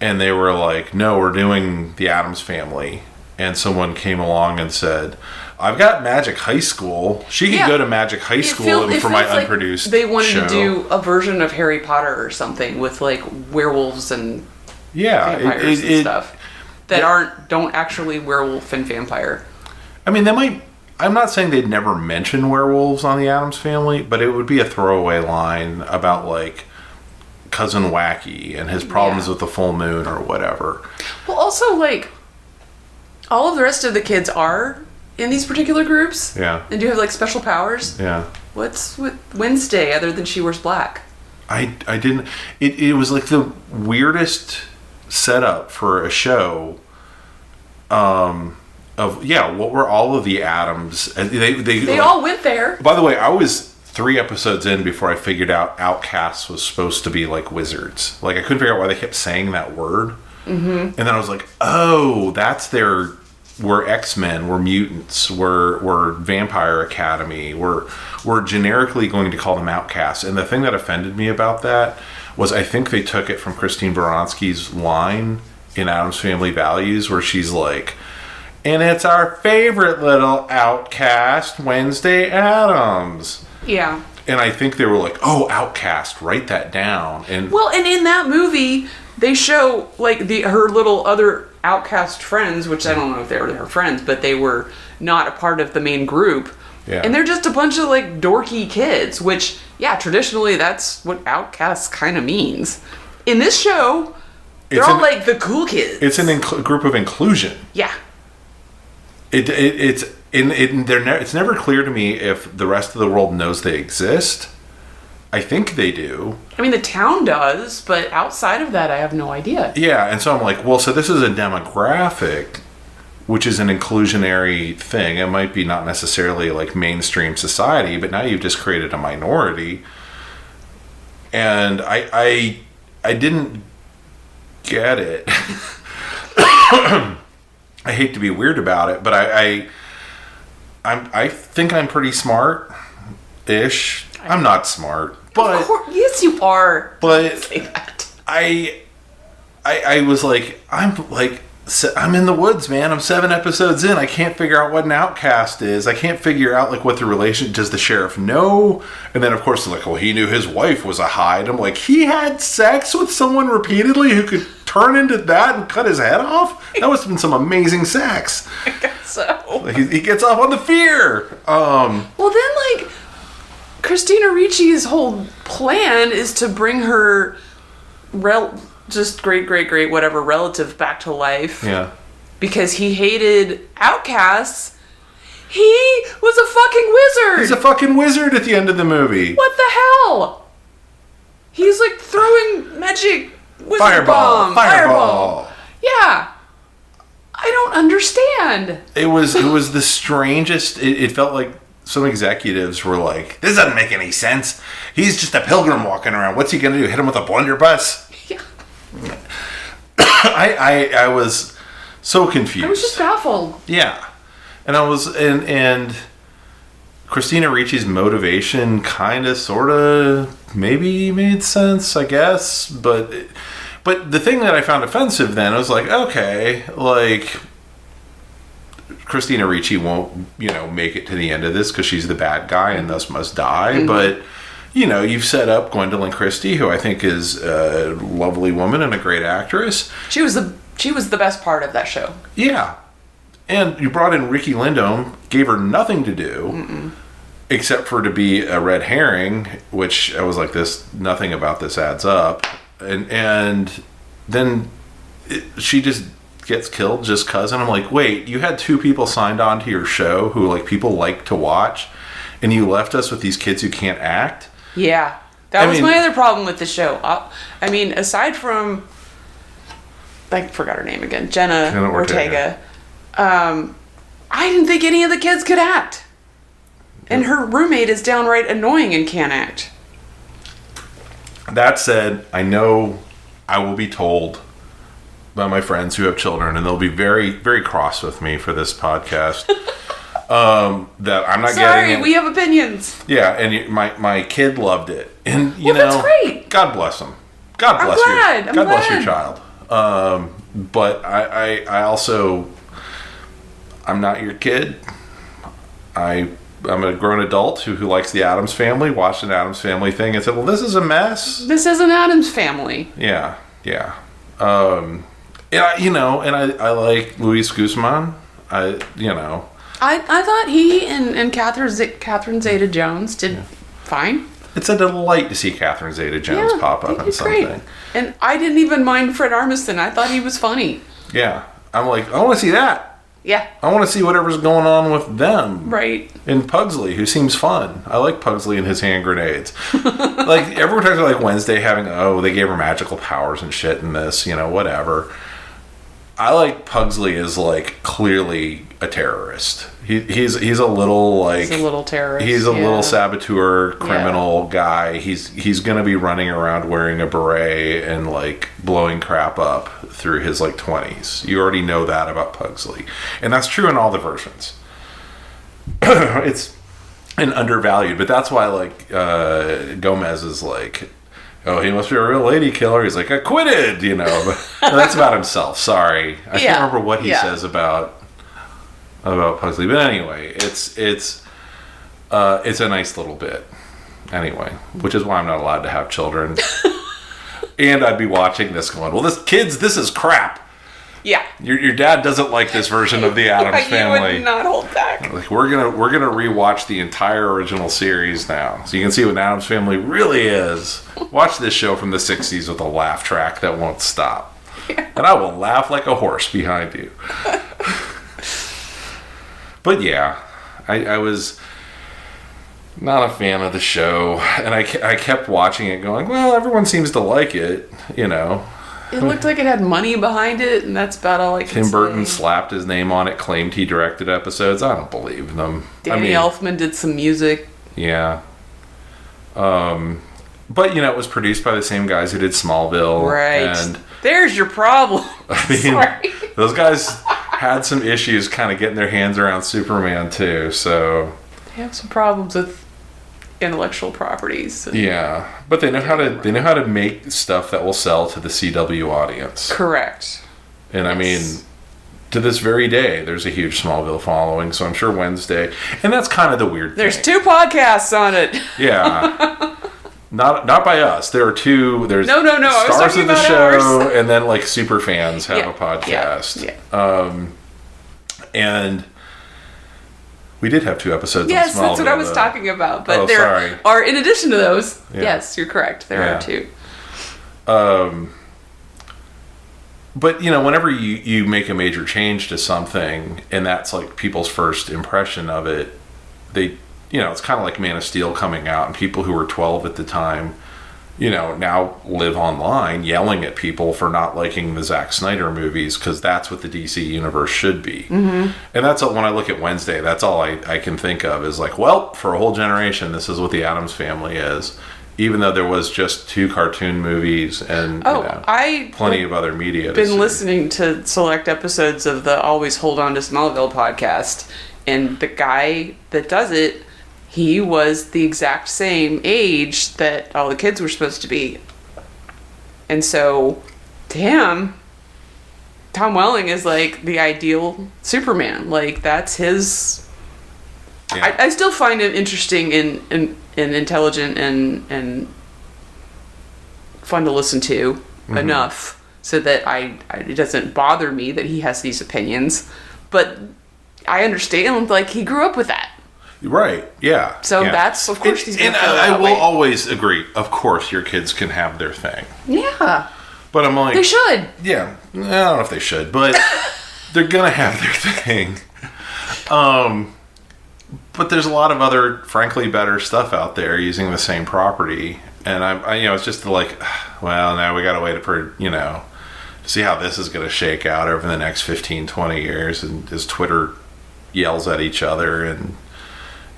and they were like, no, we're doing the Addams Family, and someone came along and said, I've got Magic High School. She could go to Magic High School for my unproduced they wanted show. to do a version of Harry Potter or something with like werewolves and vampires and stuff that don't actually werewolf and vampire. I mean, they might. I'm not saying they'd never mention werewolves on the Addams Family, but it would be a throwaway line about like Cousin Wacky and his problems with the full moon or whatever. Well, also like all of the rest of the kids are in these particular groups. Yeah. And do have like special powers. Yeah. What's with Wednesday other than she wears black? I didn't. It was like the weirdest setup for a show. What were all of the Addams? They all went there. By the way, I was 3 episodes in before I figured out outcasts was supposed to be like wizards. Like I couldn't figure out why they kept saying that word. And then I was like, oh, that's we're X-Men, we're mutants, we're Vampire Academy, we're generically going to call them outcasts. And the thing that offended me about that was I think they took it from Christine Baranski's line in Addams Family Values where she's like, and it's our favorite little outcast, Wednesday Addams. Yeah. And I think they were like, oh, outcast, write that down. And in that movie, they show like her little other outcast friends, which I don't know if they were her friends, but they were not a part of the main group. Yeah. And they're just a bunch of like dorky kids, which, traditionally that's what outcasts kind of means. In this show, they're all like the cool kids. It's an group of inclusion. Yeah. It's never clear to me if the rest of the world knows they exist. I think they do. I mean, the town does, but outside of that, I have no idea. Yeah, and so I'm like, well, so this is a demographic, which is an inclusionary thing. It might be not necessarily like mainstream society, but now you've just created a minority. And I didn't get it. I hate to be weird about it, but I think I'm pretty smart-ish. I'm not smart, but Of course, yes, you are. But say that. I was like, I'm in the woods, man. I'm 7 episodes in. I can't figure out what an outcast is. I can't figure out like what the relation. Does the sheriff know? And then of course they're like, well, he knew his wife was a Hyde. I'm like, he had sex with someone repeatedly who could turn into that and cut his head off. That must have been some amazing sex. I guess so. Like, he gets off on the fear. Well, then like Christina Ricci's whole plan is to bring her just great whatever relative back to life. Yeah. Because he hated outcasts. He was a fucking wizard. He's a fucking wizard at the end of the movie. What the hell? He's like throwing magic wizard Fireball. Fireball. Yeah. I don't understand. It was the strangest. It felt like some executives were like, this doesn't make any sense. He's just a pilgrim walking around. What's he going to do? Hit him with a blunderbuss? Yeah. I was so confused. I was just baffled. Yeah. And I was, and Christina Ricci's motivation kind of, sort of, maybe made sense, I guess. But the thing that I found offensive then, I was like, okay, like, Christina Ricci won't, make it to the end of this because she's the bad guy and thus must die. Mm-hmm. But, you've set up Gwendolyn Christie, who I think is a lovely woman and a great actress. She was the best part of that show. Yeah. And you brought in Riki Lindome, gave her nothing to do except for to be a red herring, which I was like, nothing about this adds up. And then she just gets killed just cause. And I'm like, wait, you had 2 people signed on to your show who like people like to watch, and you left us with these kids who can't act? Yeah. That I was mean- my other problem with the show. I mean, aside from, I forgot her name again, Jenna Ortega. I didn't think any of the kids could act. And her roommate is downright annoying and can't act. That said, I know I will be told by my friends who have children, and they'll be very, very cross with me for this podcast. That I'm not Sorry, getting it. we have opinions. Yeah, and my kid loved it, and you Well, know, that's great. God bless him. God I'm bless glad, you. I'm God bless your glad. child. But I also, I'm not your kid. I'm a grown adult who likes the Addams Family, watched an Addams Family thing, and said, "Well, this is a mess." This is an Addams Family. Yeah. I like Luis Guzman. I I thought he and Catherine Zeta-Jones did fine. it's a delight to see Catherine Zeta-Jones pop they up in did something. great. And I didn't even mind Fred Armisen. I thought he was funny. Yeah, I'm like, I want to see that. Yeah, I want to see whatever's going on with them. right. And Pugsley, who seems fun. I like Pugsley and his hand grenades. Like, everyone talks about, like, Wednesday having, they gave her magical powers and shit in this, whatever. I like Pugsley as, like, clearly a terrorist. He's a little, like... He's a little terrorist. He's a yeah. little saboteur, criminal guy. He's going to be running around wearing a beret and, like, blowing crap up through his, like, 20s. You already know that about Pugsley. And that's true in all the versions. It's an undervalued, but that's why, like, Gomez is like, oh, he must be a real lady killer. He's like, acquitted, But that's about himself. Sorry. I can't remember what he says about Pugsley. But anyway, it's a nice little bit. Anyway, which is why I'm not allowed to have children. And I'd be watching this going, well, this is crap. Yeah. Your dad doesn't like this version of the Addams You Family. would not hold back. Like, we're gonna rewatch the entire original series now, so you can see what Addams Family really is. Watch this show from the '60s with a laugh track that won't stop, and I will laugh like a horse behind you. But yeah, I was not a fan of the show, and I kept watching it, going, well, everyone seems to like it, It looked like it had money behind it, and that's about all I can say. Tim Burton slapped his name on it, claimed he directed episodes. I don't believe them. Danny Elfman did some music. Yeah. But, it was produced by the same guys who did Smallville. Right. And, There's your problem. I mean, Sorry. those guys had some issues kind of getting their hands around Superman, too. So, They have some problems with intellectual properties. yeah. But they know how to make stuff that will sell to the CW audience. Correct. And, I mean, to this very day, there's a huge Smallville following. So I'm sure Wednesday. And that's kind of the weird There's thing. 2 podcasts on it. Yeah. Not by us. There are 2. There's No, I was stars talking of the about show, ours. and then like super fans have Yeah, a podcast. yeah. And we did have 2 episodes. Yes, on that's what I Smallville, was though. talking about. But Oh, there sorry. are, in addition to those, Yeah. yes, you're correct. There Yeah. are 2. But whenever you make a major change to something, and that's like people's first impression of it, they it's kind of like Man of Steel coming out, and people who were 12 at the time, now live online yelling at people for not liking the Zack Snyder movies, because that's what the DC universe should be. Mm-hmm. And that's when I look at Wednesday, that's all I can think of is like, well, for a whole generation, this is what the Addams Family is. Even though there was just 2 cartoon movies and I plenty of other media. I've been listening to select episodes of the Always Hold On to Smallville podcast, and the guy that does it, he was the exact same age that all the kids were supposed to be. And so, Tom Welling is like the ideal Superman. Like, that's his... Yeah. I still find him interesting and intelligent and fun to listen to enough so that it doesn't bother me that he has these opinions. But I understand, like, he grew up with that. Right, yeah. So yeah. that's, of course, he's going and to feel I that will way. always agree, of course, your kids can have their thing. Yeah, But I'm like... they should. Yeah, I don't know if they should, but they're going to have their thing. But there's a lot of other, frankly, better stuff out there using the same property And it's just like, well, now we got to wait for, to see how this is going to shake out over the next 15, 20 years. And as Twitter yells at each other, and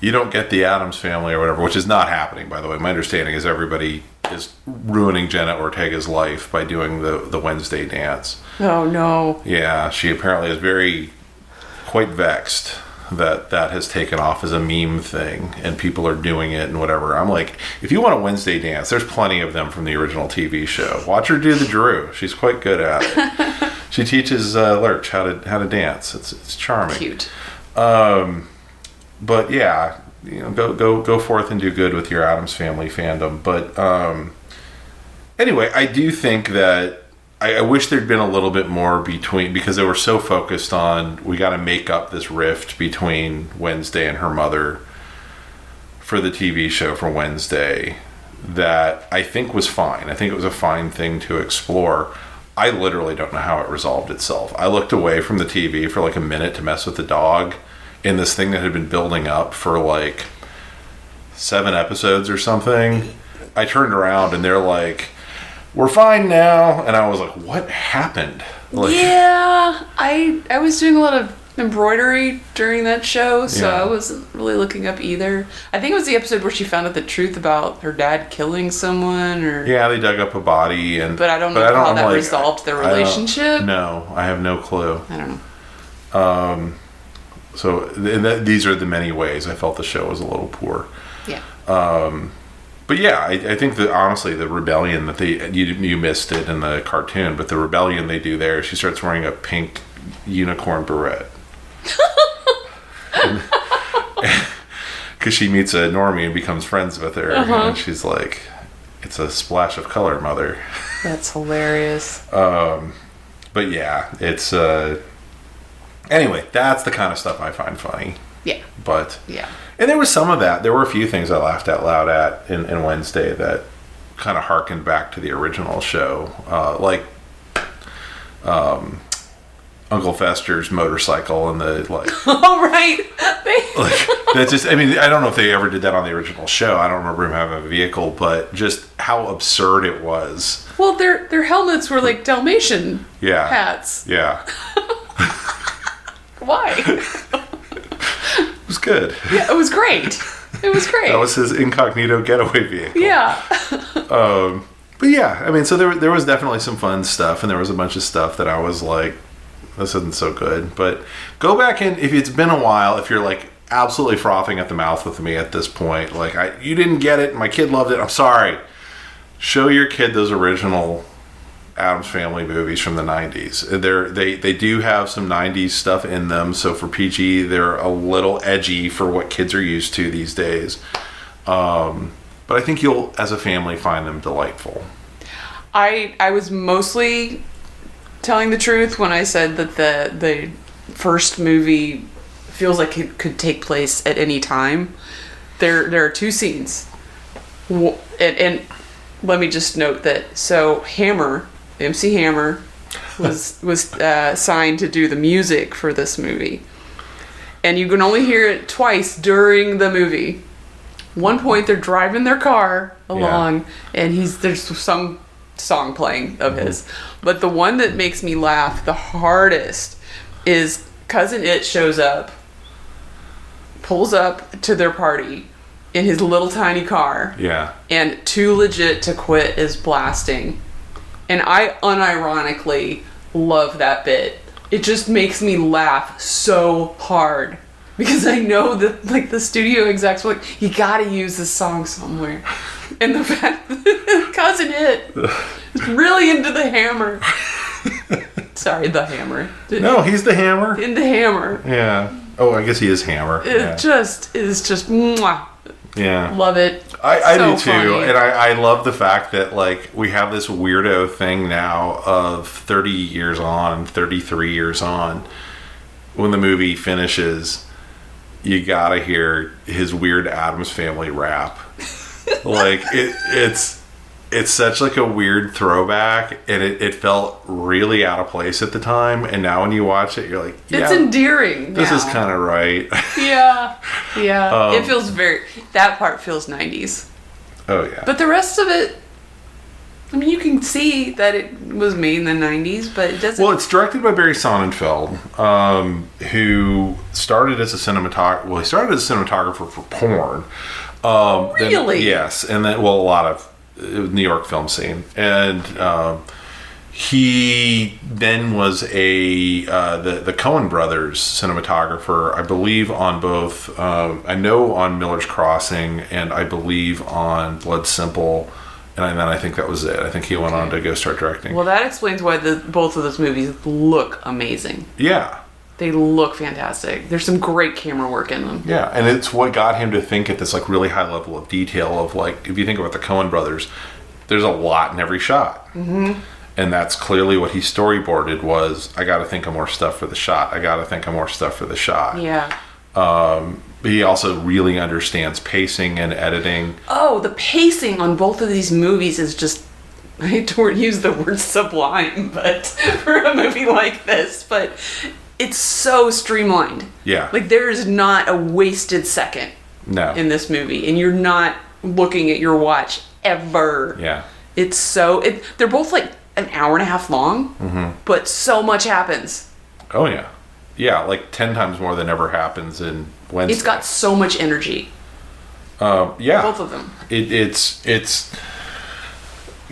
you don't get the Addams Family or whatever, which is not happening, by the way. My understanding is everybody is ruining Jenna Ortega's life by doing the Wednesday dance. Oh, no. Yeah, she apparently is quite vexed that has taken off as a meme thing and people are doing it and whatever. I'm like, if you want a Wednesday dance, there's plenty of them from the original TV show. Watch her do the Drew. She's quite good at it. She teaches Lurch how to dance. It's charming. Cute. But yeah, go forth and do good with your Addams Family fandom. But anyway, I do think that I wish there'd been a little bit more because they were so focused on, we got to make up this rift between Wednesday and her mother for the TV show for Wednesday, that I think was fine. I think it was a fine thing to explore. I literally don't know how it resolved itself. I looked away from the TV for like a minute to mess with the dog in this thing that had been building up for like 7 episodes or something. I turned around and they're like, we're fine now. And I was like, what happened? Like, yeah, I was doing a lot of embroidery during that show, so Yeah. I wasn't really looking up either. I think it was the episode where she found out the truth about her dad killing someone, or yeah, they dug up a body, but I don't know how that resolved their relationship. No, I have no clue. I don't know. So these are the many ways I felt the show was a little poor. Yeah. But yeah, I think that honestly, the rebellion that you missed it in the cartoon, but the rebellion they do there, she starts wearing a pink unicorn beret. Because she meets a normie and becomes friends with her, and she's like, it's a splash of color, mother. That's hilarious. But yeah, it's anyway, that's the kind of stuff I find funny. Yeah. But Yeah. and there was some of that. There were a few things I laughed out loud at in Wednesday that kind of harkened back to the original show, like Uncle Fester's motorcycle and the like. Oh, right. That just, I mean, I don't know if they ever did that on the original show. I don't remember him having a vehicle, but just how absurd it was. Well, their helmets were like Dalmatian hats. Yeah. Why? It was good. Yeah, it was great. It was great. That was his incognito getaway vehicle. Yeah. But yeah, I mean, so there was definitely some fun stuff, and there was a bunch of stuff that I was like, this isn't so good. But go back and, if it's been a while, if you're like absolutely frothing at the mouth with me at this point, like you didn't get it, my kid loved it, I'm sorry. Show your kid those original Addams Family movies from the 90s. They do have some 90s stuff in them, so for PG they're a little edgy for what kids are used to these days. But I think you'll, as a family, find them delightful. I was mostly telling the truth when I said that the first movie feels like it could take place at any time. There are 2 scenes, and let me just note that. So MC Hammer was signed to do the music for this movie, and you can only hear it twice during the movie. One point they're driving their car along, and there's some song playing of his, but the one that makes me laugh the hardest is Cousin It shows up, pulls up to their party in his little tiny car, and Too Legit to Quit is blasting, and I unironically love that bit. It just makes me laugh so hard. Because I know that, like, the studio execs were like, you gotta use this song somewhere. And the fact that Cousin It is really into the Hammer. Sorry, the Hammer. No, he's the Hammer. Into Hammer. Yeah. Oh, I guess he is Hammer. It just is just mwah. Yeah. Love it. I So do too. funny. And I love the fact that, like, we have this weirdo thing now of 30 years on, 33 years on, when the movie finishes, you gotta hear his weird Addams Family rap. Like, it's such like a weird throwback, and it felt really out of place at the time, and now when you watch it, you're like, yeah, It's endearing. this now. is kind of right. Yeah. It feels that part feels 90s. Oh yeah. But the rest of it, I mean, you can see that it was made in the 90s, but it doesn't... Well, it's directed by Barry Sonnenfeld, who started as a cinematographer. Well, he started as a cinematographer for porn. Really? Yes, and then, well, a lot of New York film scene. And he then was the Coen brothers cinematographer, I believe, on both, I know on Miller's Crossing, and I believe on Blood Simple. And then I think that was it. I think he went on to go start directing. Well, that explains why both of those movies look amazing. Yeah. They look fantastic. There's some great camera work in them. Yeah, and it's what got him to think at this like really high level of detail of like, if you think about the Coen brothers, there's a lot in every shot. Mm-hmm. And that's clearly what he storyboarded was, I got to think of more stuff for the shot. I got to think of more stuff for the shot. Yeah. But he also really understands pacing and editing. Oh, the pacing on both of these movies is just, I hate to use the word sublime, but for a movie like this, but it's so streamlined. Yeah. Like there is not a wasted second No. in this movie, and you're not looking at your watch ever. Yeah. It's so, they're both like an hour and a half long, but so much happens. Oh, yeah. Yeah, like 10 times more than ever happens in Wednesday. It's got so much energy. Yeah. Both of them. It's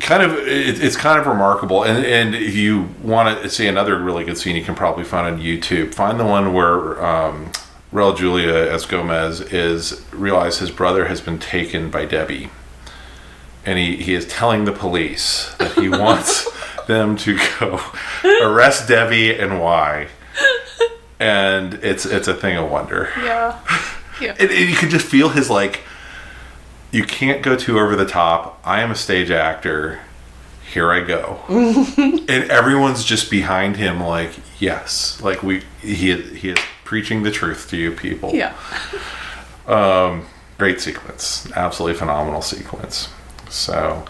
kind of remarkable. And if you want to see another really good scene, you can probably find on YouTube. Find the one where Raul Julia as Gomez realized his brother has been taken by Debbie. And he is telling the police that he wants them to go arrest Debbie and why. And it's a thing of wonder. Yeah. Yeah. And you could just feel his like, you can't go too over the top. I am a stage actor. Here I go. And everyone's just behind him like, yes. Like he is preaching the truth to you people. Yeah. Great sequence. Absolutely phenomenal sequence. So,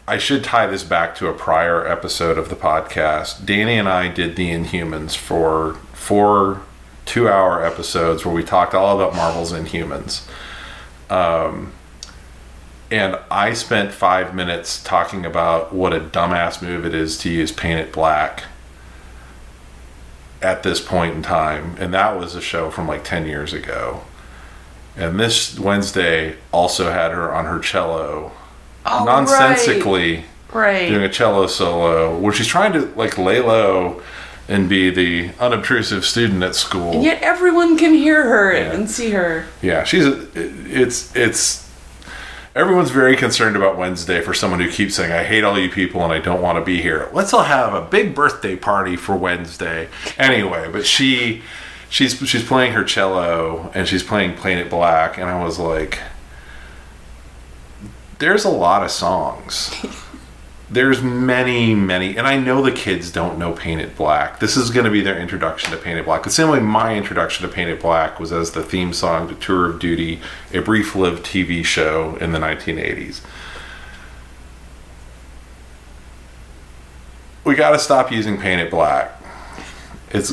I should tie this back to a prior episode of the podcast. Danny and I did The Inhumans for 4 2-hour episodes where we talked all about Marvel's Inhumans. And I spent 5 minutes talking about what a dumbass move it is to use Paint It Black at this point in time. And that was a show from like 10 years ago. And this Wednesday also had her on her cello. Oh, nonsensically right. doing a cello solo where she's trying to like lay low and be the unobtrusive student at school, And yet everyone can hear her and see her. Yeah, it's everyone's very concerned about Wednesday for someone who keeps saying, I hate all you people and I don't want to be here. Let's all have a big birthday party for Wednesday. Anyway, but she's playing her cello and she's playing Paint It Black, and I was like, there's a lot of songs. There's many, and I know the kids don't know Paint It Black. This is going to be their introduction to Paint It Black. The same way my introduction to Paint It Black was as the theme song to Tour of Duty, a brief-lived TV show in the 1980s. We got to stop using Paint It Black. It's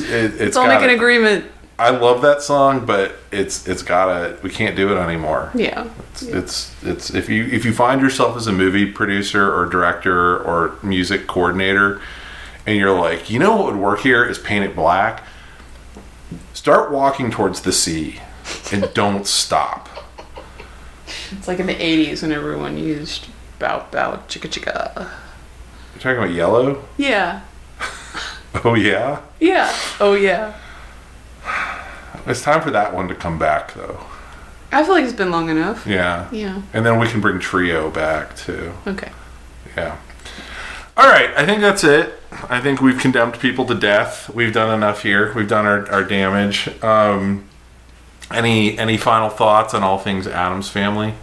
I'll make an agreement. I love that song, but it's gotta. We can't do it anymore. Yeah. It's if you find yourself as a movie producer or director or music coordinator, and you're like, you know what would work here is Paint It Black. Start walking towards the sea, and don't stop. It's like in the 80s when everyone used bow bow chicka chicka. You're talking about Yellow? Yeah. Oh yeah. Yeah. Oh yeah. It's time for that one to come back, though. I feel like it's been long enough. Yeah. Yeah. And then we can bring Trio back too. Okay. Yeah. All right. I think that's it. I think we've condemned people to death. We've done enough here. We've done our damage. Any final thoughts on all things Addams Family?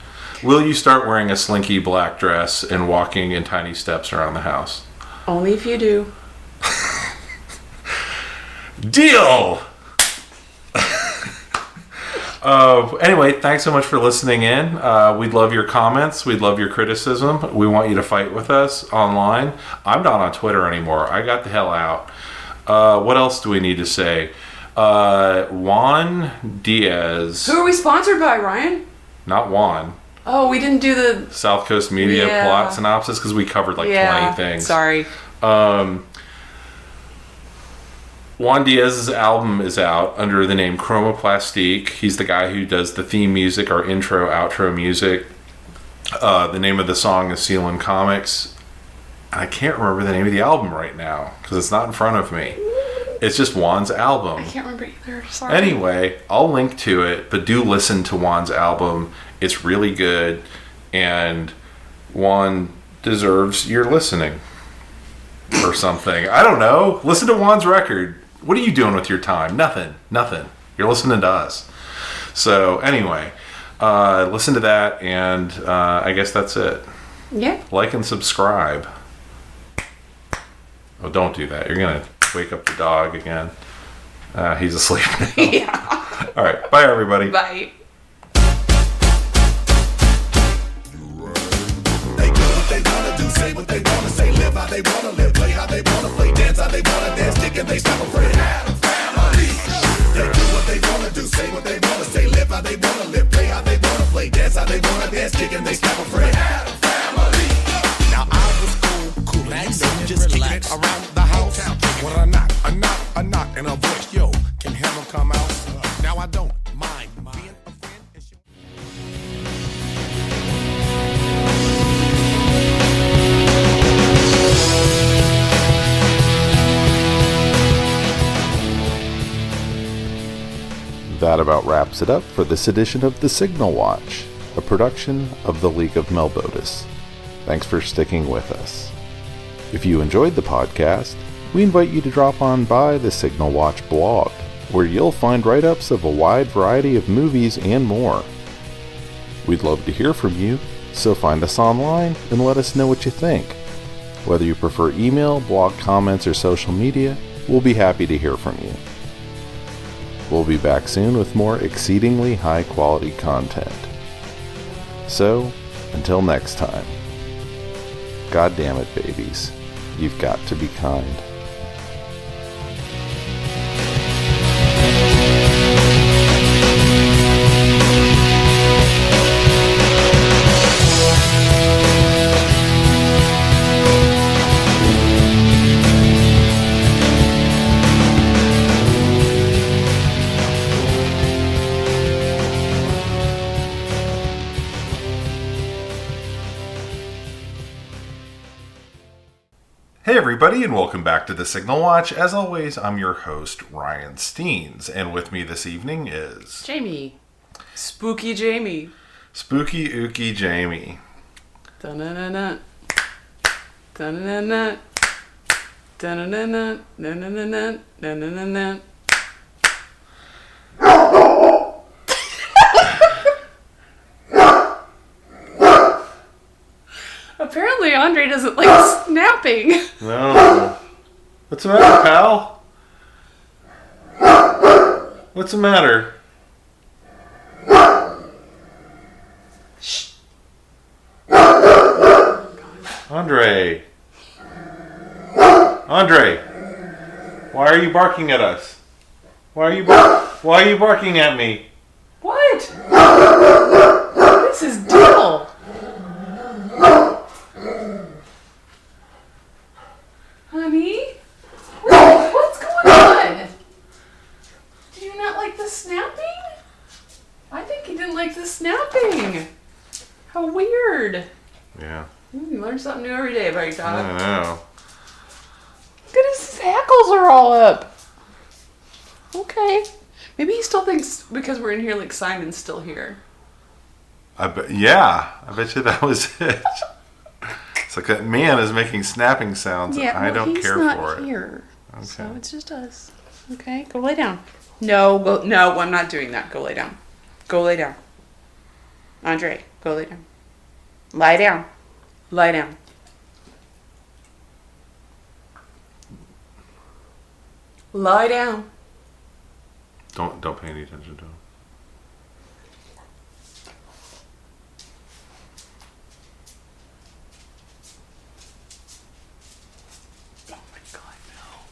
Will you start wearing a slinky black dress and walking in tiny steps around the house? Only if you do. Deal! Anyway, thanks so much for listening in. We'd love your comments. We'd love your criticism. We want you to fight with us online. I'm not on Twitter anymore. I got the hell out. What else do we need to say? Juan Diaz. Who are we sponsored by, Ryan? not Juan. Oh, we didn't do the... South Coast Media Yeah. plot synopsis because we covered like 20 things. Sorry. Juan Diaz's album is out under the name Chromoplastique. He's the guy who does the theme music, our intro, outro music. The name of the song is Seal and Comics. I can't remember the name of the album right now because it's not in front of me. It's just Juan's album. I can't remember either. Sorry. Anyway, I'll link to it, but do listen to Juan's album. It's really good, and Juan deserves your listening or something. I don't know. Listen to Juan's record. What are you doing with your time? Nothing. You're listening to us. So anyway, listen to that, and I guess that's it. Yeah. Like and subscribe. Oh, don't do that. You're going to wake up the dog again. He's asleep now. Yeah. All right. Bye, everybody. Bye. They do what they wanna do, say what they wanna say, live how they wanna live, play how they wanna play, dance how they wanna dance, kick and they stop afraid. Family. They do what they wanna do, say what they wanna say, live how they wanna live, play how they wanna play, dance how they wanna dance, kick and they stop afraid. Family. Now I was cool, you know, just kicking it around the house. When I knock, and a voice, yo, can heaven come out? Now I don't mind being a friend. That about wraps it up for this edition of The Signal Watch, a production of the League of Melbotus. Thanks for sticking with us. If you enjoyed the podcast, we invite you to drop on by the Signal Watch blog, where you'll find write-ups of a wide variety of movies and more. We'd love to hear from you, so find us online and let us know what you think. Whether you prefer email, blog comments, or social media, we'll be happy to hear from you. We'll be back soon with more exceedingly high-quality content. So, until next time, God damn it, babies, you've got to be kind. Hey everybody, and welcome back to The Signal Watch. As always, I'm your host, Ryan Steens, and with me this evening is... Jamie. Spooky Jamie. Spooky Ookie Jamie. Dun-dun-dun-dun. Dun-dun-dun-dun. Dun-dun-dun-dun. Dun-dun-dun-dun. Dun-dun-dun-dun. Apparently Andre doesn't like snapping. No. What's the matter, pal? What's the matter? Shh. Andre. Andre. Why are you barking at us? Why are you barking at me? What? What's his deal? Honey? What's going on? Did you not like the snapping? I think he didn't like the snapping. How weird. Yeah. You learn something new every day about your I dog. don't know. Look at his hackles are all up. Okay. Maybe he still thinks because we're in here like Simon's still here. I bet you that was it. It's like that man is making snapping sounds. I don't care for it. Here, Okay. so it's just us. Okay, go lay down. No, no, I'm not doing that. Go lay down. Go lay down. Andre, go lay down. Lie down. Lie down. Lie down. Don't pay any attention to him. Oh my god, no.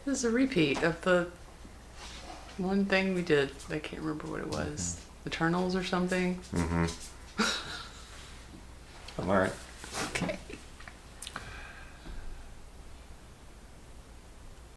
This is a repeat of the one thing we did. I can't remember what it was. Eternals or something. All right.